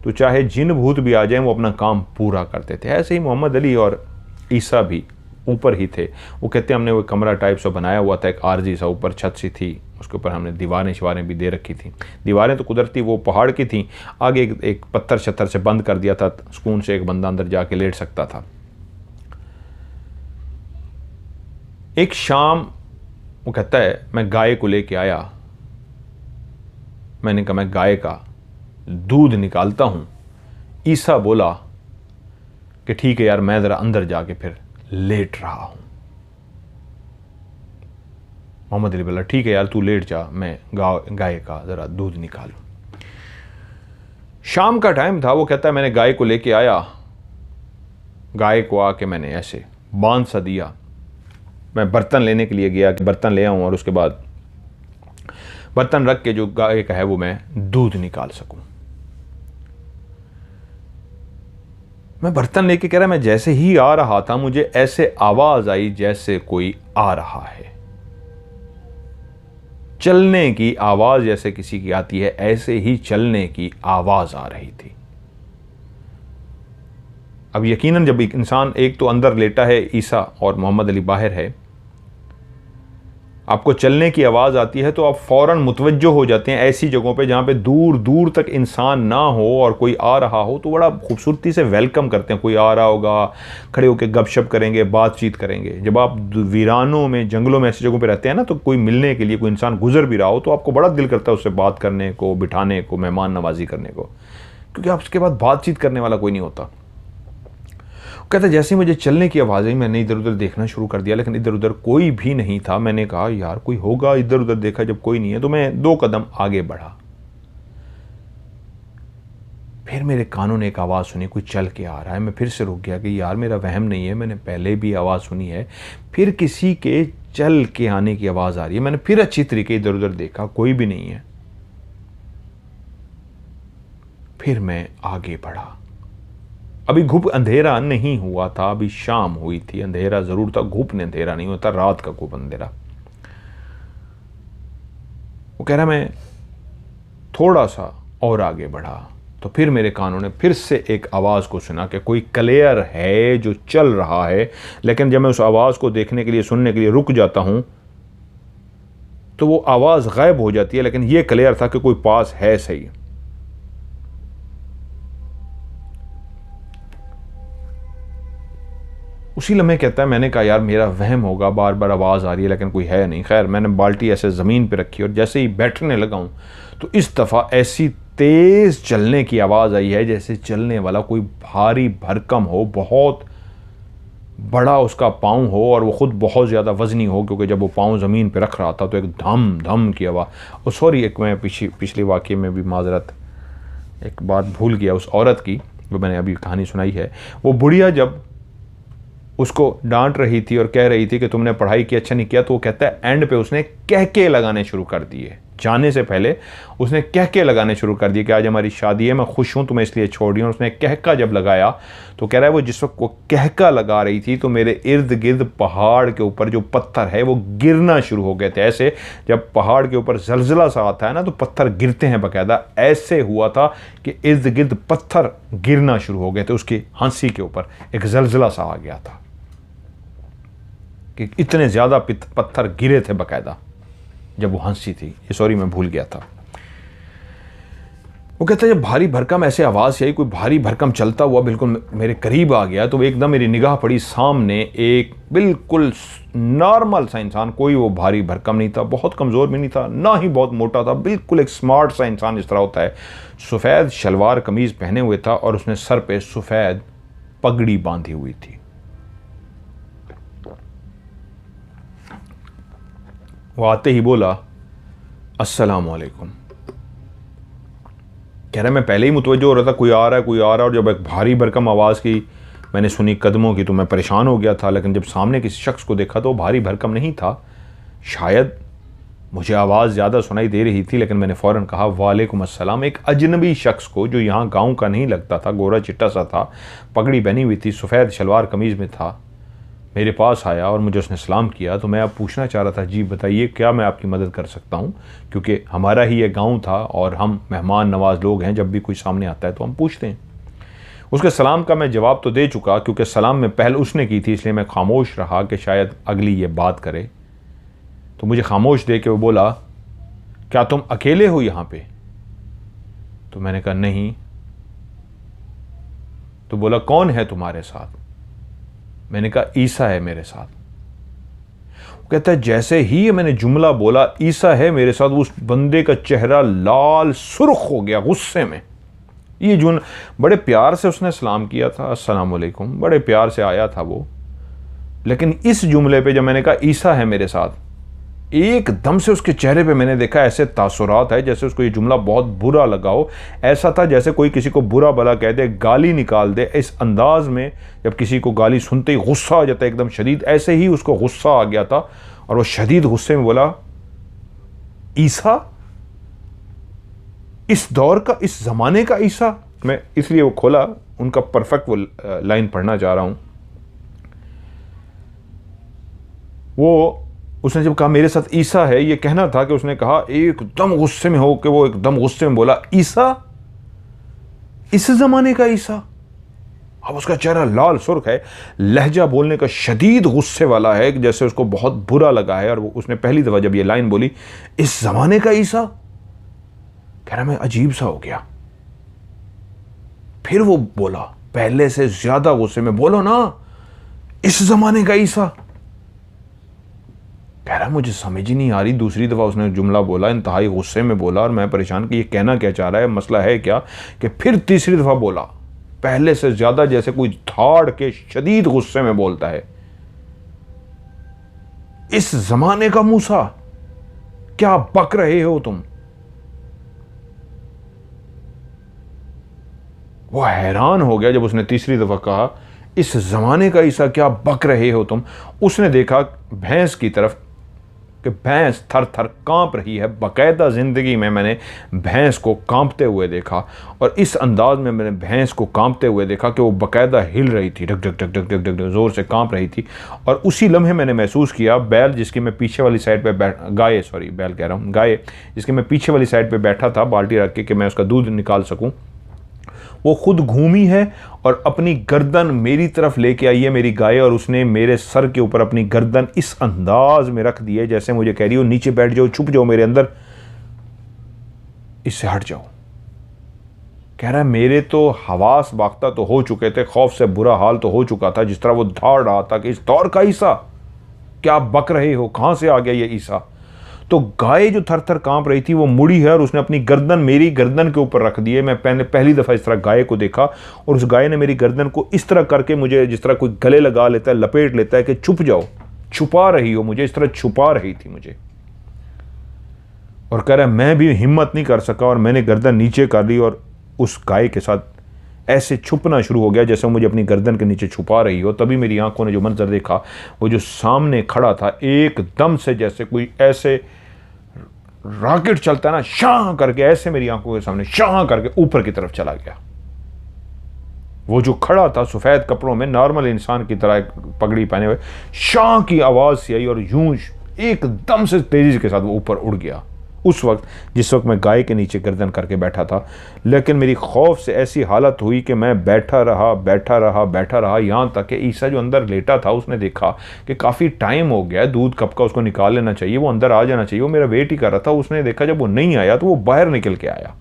तो चाहे जिन भूत भी आ जाएं वो अपना काम पूरा करते थे। ऐसे ही मोहम्मद अली और ईसा भी ऊपर ही थे। वो कहते हैं हमने वो कमरा टाइप सा बनाया हुआ था, एक आरजी सा ऊपर छत सी थी, उसके ऊपर हमने दीवारें शिवारें भी दे रखी थी। दीवारें तो कुदरती वो पहाड़ की थी, आगे एक पत्थर शत्थर से बंद कर दिया था, सुकून से एक बंदा अंदर जाके लेट सकता था। एक शाम वो कहता है मैं गाय को लेके आया, मैंने कहा मैं गाय का दूध निकालता हूं। ईसा बोला कि ठीक है यार, मैं जरा अंदर जाके फिर लेट रहा हूं। मोहम्मद अली बोला ठीक है यार, तू लेट जा, मैं गाय का जरा दूध निकालूं। शाम का टाइम था। वो कहता है मैंने गाय को लेके आया, गाय को आके मैंने ऐसे बांध सा दिया, मैं बर्तन लेने के लिए गया कि बर्तन ले आऊं और उसके बाद बर्तन रख के जो गाय का है वो मैं दूध निकाल सकूं। मैं बर्तन लेके कह रहा, मैं जैसे ही आ रहा था मुझे ऐसे आवाज आई जैसे कोई आ रहा है, चलने की आवाज जैसे किसी की आती है, ऐसे ही चलने की आवाज आ रही थी। अब यकीनन जब एक इंसान एक तो अंदर लेटा है ईसा और मोहम्मद अली बाहर है, आपको चलने की आवाज़ आती है तो आप फ़ौरन मुतवज्जो हो जाते हैं ऐसी जगहों पे जहाँ पे दूर दूर तक इंसान ना हो और कोई आ रहा हो तो बड़ा खूबसूरती से वेलकम करते हैं। कोई आ रहा होगा, खड़े होकर गपशप करेंगे, बातचीत करेंगे। जब आप वीरानों में जंगलों में ऐसी जगहों पे रहते हैं ना, तो कोई मिलने के लिए कोई इंसान गुजर भी रहा हो तो आपको बड़ा दिल करता है उससे बात करने को, बिठाने को, मेहमान नवाजी करने को, क्योंकि आप उसके बाद बातचीत करने वाला कोई नहीं होता। कहता जैसे मुझे चलने की आवाज़ आई मैंने इधर उधर देखना शुरू कर दिया, लेकिन इधर उधर कोई भी नहीं था। मैंने कहा यार कोई होगा, इधर उधर देखा, जब कोई नहीं है तो मैं 2 कदम आगे बढ़ा। फिर मेरे कानों ने एक आवाज़ सुनी, कोई चल के आ रहा है। मैं फिर से रुक गया कि यार मेरा वहम नहीं है, मैंने पहले भी आवाज़ सुनी है। फिर किसी के चल के आने की आवाज़ आ रही है। मैंने फिर अच्छी तरीके इधर उधर देखा, कोई भी नहीं है। फिर मैं आगे बढ़ा। अभी घुप अंधेरा नहीं हुआ था, अभी शाम हुई थी। अंधेरा जरूर था, घुप ने अंधेरा नहीं होता, रात का घुप अंधेरा। वो कह रहा मैं थोड़ा सा और आगे बढ़ा तो फिर मेरे कानों ने फिर से एक आवाज़ को सुना कि कोई क्लियर है जो चल रहा है। लेकिन जब मैं उस आवाज़ को देखने के लिए, सुनने के लिए रुक जाता हूं तो वो आवाज़ गायब हो जाती है, लेकिन ये क्लियर था कि कोई पास है सही। उसी लम्हे कहता है मैंने कहा यार मेरा वहम होगा, बार बार आवाज़ आ रही है लेकिन कोई है नहीं। खैर मैंने बाल्टी ऐसे ज़मीन पे रखी और जैसे ही बैठने लगा हूँ तो इस दफ़ा ऐसी तेज़ चलने की आवाज़ आई है जैसे चलने वाला कोई भारी भरकम हो, बहुत बड़ा उसका पाँव हो और वो ख़ुद बहुत ज़्यादा वज़नी हो, क्योंकि जब वो पाँव ज़मीन पे रख रहा था तो एक धम धम की आवाज़। और सॉरी, एक मैं पिछले वाक़ये में भी माजरत एक बात भूल गया उस औरत की, जो मैंने अभी कहानी सुनाई है। वो बुढ़िया जब उसको डांट रही थी और कह रही थी कि तुमने पढ़ाई की अच्छा नहीं किया, तो वो कहता है एंड पे उसने कहके लगाने शुरू कर दिए। जाने से पहले उसने कहके लगाने शुरू कर दिए कि आज हमारी शादी है, मैं खुश हूँ, तुम्हें इसलिए छोड़ रही हूँ। उसने कहका जब लगाया तो कह रहा है वो जिस वक्त वो कहका लगा रही थी तो मेरे इर्द गिर्द पहाड़ के ऊपर जो पत्थर है वो गिरना शुरू हो गए थे। ऐसे जब पहाड़ के ऊपर जलजला सा आता है ना तो पत्थर गिरते हैं बाकायदा, ऐसे हुआ था कि इर्द गिर्द पत्थर गिरना शुरू हो गए थे। उसकी हंसी के ऊपर एक जलजला सा आ गया था कि इतने ज़्यादा पत्थर गिरे थे बाकायदा जब वो हंसी थी। ये सॉरी मैं भूल गया था। वो कहता है जब भारी भरकम ऐसे आवाज़ आई, कोई भारी भरकम चलता हुआ बिल्कुल मेरे करीब आ गया, तो एकदम मेरी निगाह पड़ी सामने एक बिल्कुल नॉर्मल सा इंसान। कोई वो भारी भरकम नहीं था, बहुत कमज़ोर भी नहीं था, ना ही बहुत मोटा था, बिल्कुल एक स्मार्ट सा इंसान इस तरह होता है। सफ़ेद शलवार कमीज़ पहने हुए था और उसने सर पे सफ़ेद पगड़ी बांधी हुई थी। वो आते ही बोला अस्सलाम वालेकुम। कह रहा मैं पहले ही मुतवज्जो हो रहा था कोई आ रहा है कोई आ रहा है, और जब एक भारी भरकम आवाज़ की मैंने सुनी कदमों की तो मैं परेशान हो गया था, लेकिन जब सामने किसी शख्स को देखा तो वो भारी भरकम नहीं था। शायद मुझे आवाज़ ज़्यादा सुनाई दे रही थी, लेकिन मैंने फ़ौरन कहा वालेकुम अस्सलाम। एक अजनबी शख्स को जो यहाँ गाँव का नहीं लगता था, गोरा चिट्टा सा था, पगड़ी बनी हुई थी, सफ़ेद शलवार कमीज़ में था, मेरे पास आया और मुझे उसने सलाम किया। तो मैं अब पूछना चाह रहा था जी बताइए क्या मैं आपकी मदद कर सकता हूँ, क्योंकि हमारा ही ये गांव था और हम मेहमान नवाज लोग हैं, जब भी कोई सामने आता है तो हम पूछते हैं। उसके सलाम का मैं जवाब तो दे चुका, क्योंकि सलाम में पहल उसने की थी, इसलिए मैं खामोश रहा कि शायद अगली ये बात करे। तो मुझे खामोश दे के वो बोला क्या तुम अकेले हो यहाँ पे? तो मैंने कहा नहीं। तो बोला कौन है तुम्हारे साथ? मैंने कहा ईसा है मेरे साथ। वो कहता है जैसे ही मैंने जुमला बोला ईसा है मेरे साथ, उस बंदे का चेहरा लाल सुर्ख हो गया गुस्से में। ये जुन बड़े प्यार से उसने सलाम किया था, अस्सलाम वालेकुम, बड़े प्यार से आया था वो, लेकिन इस जुमले पे जब मैंने कहा ईसा है मेरे साथ, एकदम से उसके चेहरे पे मैंने देखा ऐसे तासुरात है जैसे उसको ये जुमला बहुत बुरा लगा हो। ऐसा था जैसे कोई किसी को बुरा भला कह दे, गाली निकाल दे। इस अंदाज में जब किसी को गाली सुनते ही गुस्सा आ जाता है एकदम शदीद, ऐसे ही उसको गुस्सा आ गया था और वो शदीद गुस्से में बोला ईसा? इस दौर का, इस जमाने का ईसा? मैं इसलिए वो खोला, उनका परफेक्ट वो लाइन पढ़ना चाह रहा हूं। वो उसने जब कहा मेरे साथ ईसा है, ये कहना था कि उसने कहा एकदम गुस्से में हो कि वो एकदम गुस्से में बोला ईसा? इस जमाने का ईसा? अब उसका चेहरा लाल सुर्ख है, लहजा बोलने का शदीद गुस्से वाला है, जैसे उसको बहुत बुरा लगा है। और उसने पहली दफा जब ये लाइन बोली इस जमाने का ईसा, कह रहा मैं अजीब सा हो गया। फिर वो बोला पहले से ज्यादा गुस्से में, बोलो ना इस जमाने का ईसा। कह रहा मुझे समझ ही नहीं आ रही। दूसरी दफ़ा उसने जुमला बोला, इंतहाई गुस्से में बोला, और मैं परेशान कि ये कहना क्या चाह रहा है, मसला है क्या। कि फिर तीसरी दफ़ा बोला, पहले से ज़्यादा जैसे कोई धाड़ के शदीद गुस्से में बोलता है, इस ज़माने का मूसा, क्या बक रहे हो तुम? वो हैरान हो गया जब उसने तीसरी दफ़ा कहा इस ज़माने का ईसा, क्या बक रहे हो तुम। उसने देखा भैंस की तरफ कि भैंस थर थर कांप रही है। बाकायदा ज़िंदगी में मैंने भैंस को कांपते हुए देखा, और इस अंदाज में मैंने भैंस को कांपते हुए देखा कि वो बाकायदा हिल रही थी, duck duck duck duck duck duck ज़ोर से कांप रही थी। और उसी लम्हे मैंने महसूस किया बैल जिसकी मैं पीछे वाली साइड पे गाय कह रहा हूँ, गाय जिसकी मैं पीछे वाली साइड पर बैठा था बाल्टी रख के कि मैं उसका दूध निकाल सकूँ, वो खुद घूमी है और अपनी गर्दन मेरी तरफ लेके आई है मेरी गाय, और उसने मेरे सर के ऊपर अपनी गर्दन इस अंदाज में रख दी है जैसे मुझे कह रही हो नीचे बैठ जाओ, छुप जाओ मेरे अंदर, इससे हट जाओ। कह रहा है मेरे तो हवास बाख्ता तो हो चुके थे, खौफ से बुरा हाल तो हो चुका था, जिस तरह वो दौड़ रहा था कि इस दौर का ईसा, क्या आप बक रहे हो, कहाँ से आ गया ये ईसा। तो गाय जो थर थर कांप रही थी वो मुड़ी है और उसने अपनी गर्दन मेरी गर्दन के ऊपर रख दी है। मैं पहली दफ़ा इस तरह गाय को देखा और उस गाय ने मेरी गर्दन को इस तरह करके मुझे, जिस तरह कोई गले लगा लेता है, लपेट लेता है कि छुप जाओ, छुपा रही हो मुझे, इस तरह छुपा रही थी मुझे। और कह रहा है मैं भी हिम्मत नहीं कर सका और मैंने गर्दन नीचे कर ली और उस गाय के साथ ऐसे छुपना शुरू हो गया जैसे मुझे अपनी गर्दन के नीचे छुपा रही हो। तभी मेरी आंखों ने जो मंजर देखा, वो जो सामने खड़ा था एकदम से जैसे कोई ऐसे रॉकेट चलता है ना, शां करके ऐसे मेरी आंखों के सामने शां करके ऊपर की तरफ चला गया। वो जो खड़ा था सफेद कपड़ों में, नॉर्मल इंसान की तरह पगड़ी पहने हुए, शां की आवाज सी आई और यूं एकदम से तेजी के साथ वो ऊपर उड़ गया। उस वक्त जिस वक्त मैं गाय के नीचे गर्दन करके बैठा था, लेकिन मेरी खौफ से ऐसी हालत हुई कि मैं बैठा रहा यहाँ तक कि ईसा जो अंदर लेटा था उसने देखा कि काफ़ी टाइम हो गया, दूध कप का उसको निकाल लेना चाहिए, वो अंदर आ जाना चाहिए, वो मेरा वेट ही कर रहा था। उसने देखा जब वो नहीं आया तो वो बाहर निकल के आया।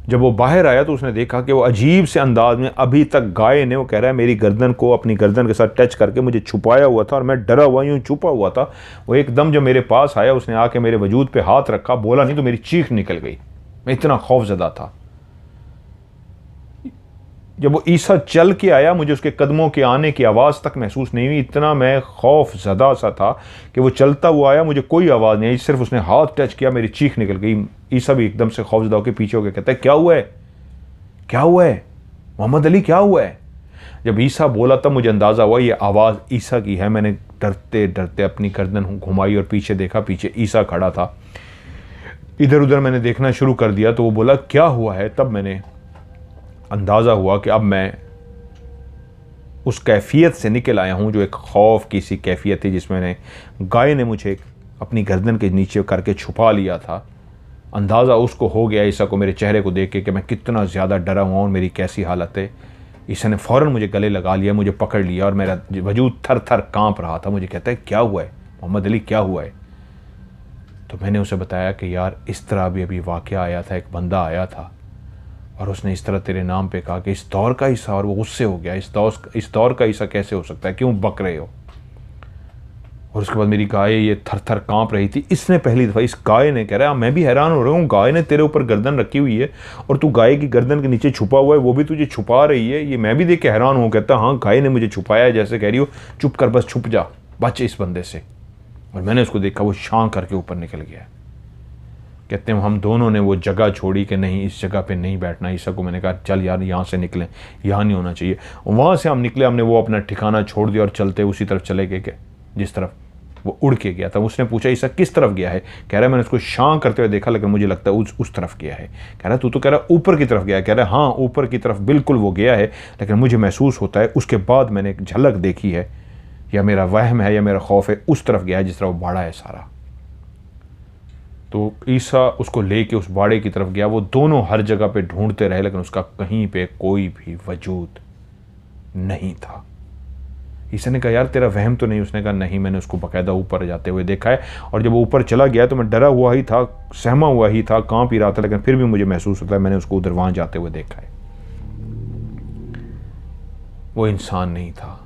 जब वो बाहर आया तो उसने देखा कि वो अजीब से अंदाज में, अभी तक गाय ने, वो कह रहा है मेरी गर्दन को अपनी गर्दन के साथ टच करके मुझे छुपाया हुआ था और मैं डरा हुआ यूं छुपा हुआ था। वो एकदम जब मेरे पास आया, उसने आके मेरे वजूद पे हाथ रखा, बोला नहीं तो मेरी चीख निकल गई, मैं इतना खौफजदा था। जब वो ईसा चल के आया, मुझे उसके कदमों के आने की आवाज़ तक महसूस नहीं हुई, इतना मैं खौफजदा सा था कि वो चलता हुआ आया, मुझे कोई आवाज़ नहीं आई, सिर्फ उसने हाथ टच किया, मेरी चीख निकल गई। ईसा भी एकदम से खौफजदा होकर पीछे होकर कहता है क्या हुआ है, क्या हुआ है मोहम्मद अली, क्या हुआ है। जब ईसा बोला तब मुझे अंदाज़ा हुआ ये आवाज़ ईसा की है। मैंने डरते डरते अपनी गर्दन घुमाई और पीछे देखा, पीछे ईसा खड़ा था। इधर उधर मैंने देखना शुरू कर दिया तो वो बोला क्या हुआ है। तब मैंने अंदाज़ा हुआ कि अब मैं उस कैफियत से निकल आया हूँ जो एक खौफ की सी कैफियत थी, जिसमें गाय ने मुझे अपनी गर्दन के नीचे करके छुपा लिया था। अंदाज़ा उसको हो गया ईसा को मेरे चेहरे को देख के कि मैं कितना ज़्यादा डरा हुआ और मेरी कैसी हालत है। ईसा ने फ़ौरन मुझे गले लगा लिया, मुझे पकड़ लिया और मेरा वजूद थर थर काँप रहा था। मुझे कहता है क्या हुआ है मोहम्मद अली, क्या हुआ है। तो मैंने उसे बताया कि यार इस तरह अभी वाक़या आया था, एक बंदा आया था और उसने इस तरह तेरे नाम पे कहा कि इस दौर का ईसा, और वो गुस्से हो गया, इस दौर का ईसा कैसे हो सकता है, क्यों बक रहे हो। और उसके बाद मेरी गाय ये थर थर काँप रही थी। इसने पहली दफ़ा, इस गाय ने, कह रहा है मैं भी हैरान हो रहा हूँ, गाय ने तेरे ऊपर गर्दन रखी हुई है और तू गाय की गर्दन के नीचे छुपा हुआ है, वो भी तुझे छुपा रही है, ये मैं भी देख के हैरान हूँ। कहता हाँ गाय ने मुझे छुपाया है, जैसे कह रही हो चुप कर, बस छुप जा, बच इस बंदे से। और मैंने उसको देखा वो शां करके ऊपर निकल गया। कहते हैं हम दोनों ने वो जगह छोड़ी कि नहीं इस जगह पे नहीं बैठना। ईसा को मैंने कहा चल यार यहाँ से निकलें, यहाँ नहीं होना चाहिए। वहाँ से हम निकले, हमने वो अपना ठिकाना छोड़ दिया और चलते उसी तरफ चले गए कि जिस तरफ वो उड़ के गया था। उसने पूछा ईसा किस तरफ गया है। कह रहा है मैंने उसको शां करते हुए देखा, लेकिन मुझे लगता है उस तरफ गया है। कह रहा तू तो कह रहा ऊपर की तरफ गया है। कह रहा है हाँ ऊपर की तरफ बिल्कुल वो गया है, लेकिन मुझे महसूस होता है उसके बाद मैंने एक झलक देखी है, या मेरा वहम है या मेरा खौफ है, उस तरफ गया है जिस तरह वो बाड़ा है सारा। तो ईसा उसको लेके उस बाड़े की तरफ गया। वो दोनों हर जगह पे ढूंढते रहे, लेकिन उसका कहीं पे कोई भी वजूद नहीं था। ईसा ने कहा यार तेरा वहम तो नहीं। उसने कहा नहीं, मैंने उसको बाकायदा ऊपर जाते हुए देखा है, और जब वो ऊपर चला गया तो मैं डरा हुआ ही था, सहमा हुआ ही था, कांप ही रहा था, लेकिन फिर भी मुझे महसूस होता है मैंने उसको उधर वहां जाते हुए देखा है। वो इंसान नहीं था,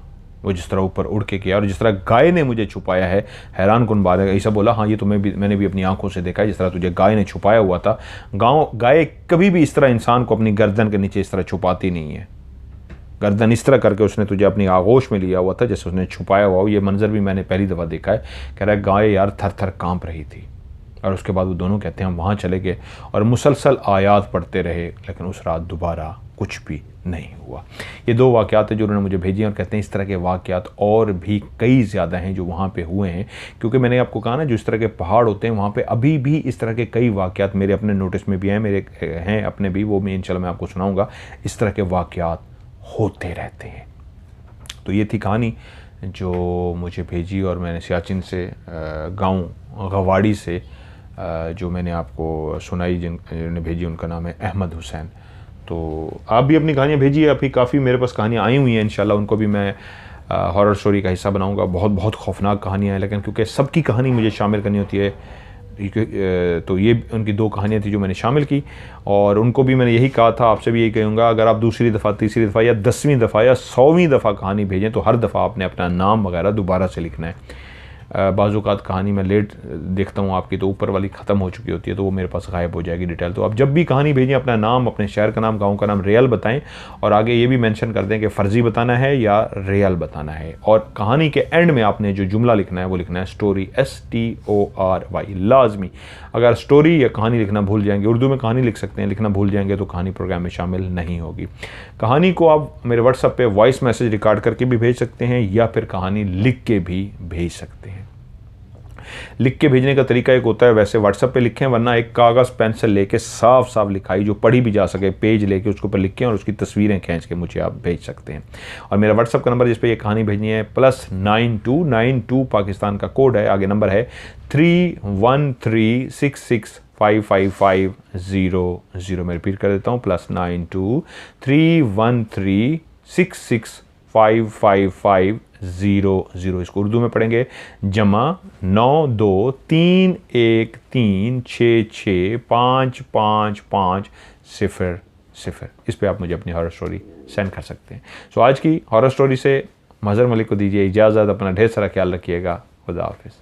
वो जिस तरह ऊपर उड़ के किया और जिस तरह गाय ने मुझे छुपाया है। हैरान कुन बात है। ईसा बोला हाँ ये तो मैंने भी अपनी आंखों से देखा है, जिस तरह तुझे गाय ने छुपाया हुआ था। गाय कभी भी इस तरह इंसान को अपनी गर्दन के नीचे इस तरह छुपाती नहीं है। गर्दन इस तरह करके उसने तुझे अपनी आगोश में लिया हुआ था जैसे उसने छुपाया हुआ हो। ये मंजर भी मैंने पहली दफ़ा देखा है। कह रहा है गाय यार थर थर काँप रही थी। और उसके बाद वो दोनों कहते हैं हम वहाँ चले गए और मुसलसल आयात पढ़ते रहे, लेकिन उस रात दोबारा कुछ भी नहीं हुआ। ये दो वाक़यात हैं जो उन्होंने मुझे भेजी, और कहते हैं इस तरह के वाक़यात और भी कई ज़्यादा हैं जो वहाँ पे हुए हैं, क्योंकि मैंने आपको कहा ना जो इस तरह के पहाड़ होते हैं वहाँ पे अभी भी इस तरह के कई वाक़यात मेरे अपने नोटिस में भी हैं, मेरे हैं अपने भी, वो मैं इंशाल्लाह मैं आपको सुनाऊँगा। इस तरह के वाक़यात होते रहते हैं। तो ये थी कहानी जो मुझे भेजी, और मैंने सियाचिन से गाँव गवाड़ी से जो मैंने आपको सुनाई, जिन्होंने भेजी उनका नाम है अहमद हुसैन। तो आप भी अपनी कहानियाँ भेजिए, अभी काफ़ी मेरे पास कहानियाँ आई हुई हैं, इंशाल्लाह उनको भी मैं हॉरर स्टोरी का हिस्सा बनाऊंगा। बहुत बहुत खौफनाक कहानियाँ हैं, लेकिन क्योंकि सबकी कहानी मुझे शामिल करनी होती है, तो ये उनकी 2 कहानियाँ थी जो मैंने शामिल की, और उनको भी मैंने यही कहा था, आपसे भी यही कहूँगा, अगर आप दूसरी दफ़ा, तीसरी दफ़ा या 10वीं दफ़ा या 100वीं दफ़ा कहानी भेजें तो हर दफ़ा आपने अपना नाम वगैरह दोबारा से लिखना है। बाज़ औक़ात कहानी मैं लेट देखता हूँ आपकी, तो ऊपर वाली ख़त्म हो चुकी होती है, तो वो मेरे पास गायब हो जाएगी डिटेल। तो आप जब भी कहानी भेजें अपना नाम, अपने शहर का नाम, गाँव का नाम रियल बताएं, और आगे ये भी मेंशन कर दें कि फ़र्ज़ी बताना है या रियल बताना है। और कहानी के एंड में आपने जो जुमला लिखना है वो लिखना है स्टोरी, STORY लाजमी। अगर स्टोरी या कहानी लिखना भूल जाएंगे, उर्दू में कहानी लिख सकते हैं, लिखना भूल जाएंगे तो कहानी प्रोग्राम में शामिल नहीं होगी। कहानी को आप मेरे व्हाट्सएप पे वॉइस मैसेज रिकॉर्ड करके भी भेज सकते हैं, या फिर कहानी लिख के भी भेज सकते हैं। लिख के भेजने का तरीका एक होता है, वैसे व्हाट्सएप पे लिखें, वरना एक कागज़ पेंसिल लेके साफ साफ लिखाई जो पढ़ी भी जा सके, पेज लेके उसके ऊपर लिखें और उसकी तस्वीरें खींच के मुझे आप भेज सकते हैं। और मेरा व्हाट्सएप का नंबर जिस पे ये कहानी भेजनी है +9292 पाकिस्तान का कोड है, आगे नंबर है 313665550। मैं रिपीट कर देता हूँ, +92 313665550। इसको उर्दू में पढ़ेंगे +923136655500। इस पे आप मुझे अपनी हॉरर स्टोरी सेंड कर सकते हैं। सो आज की हॉरर स्टोरी से मज़हर मलिक को दीजिए इजाज़त। अपना ढेर सारा ख्याल रखिएगा। खुदा हाफिज़।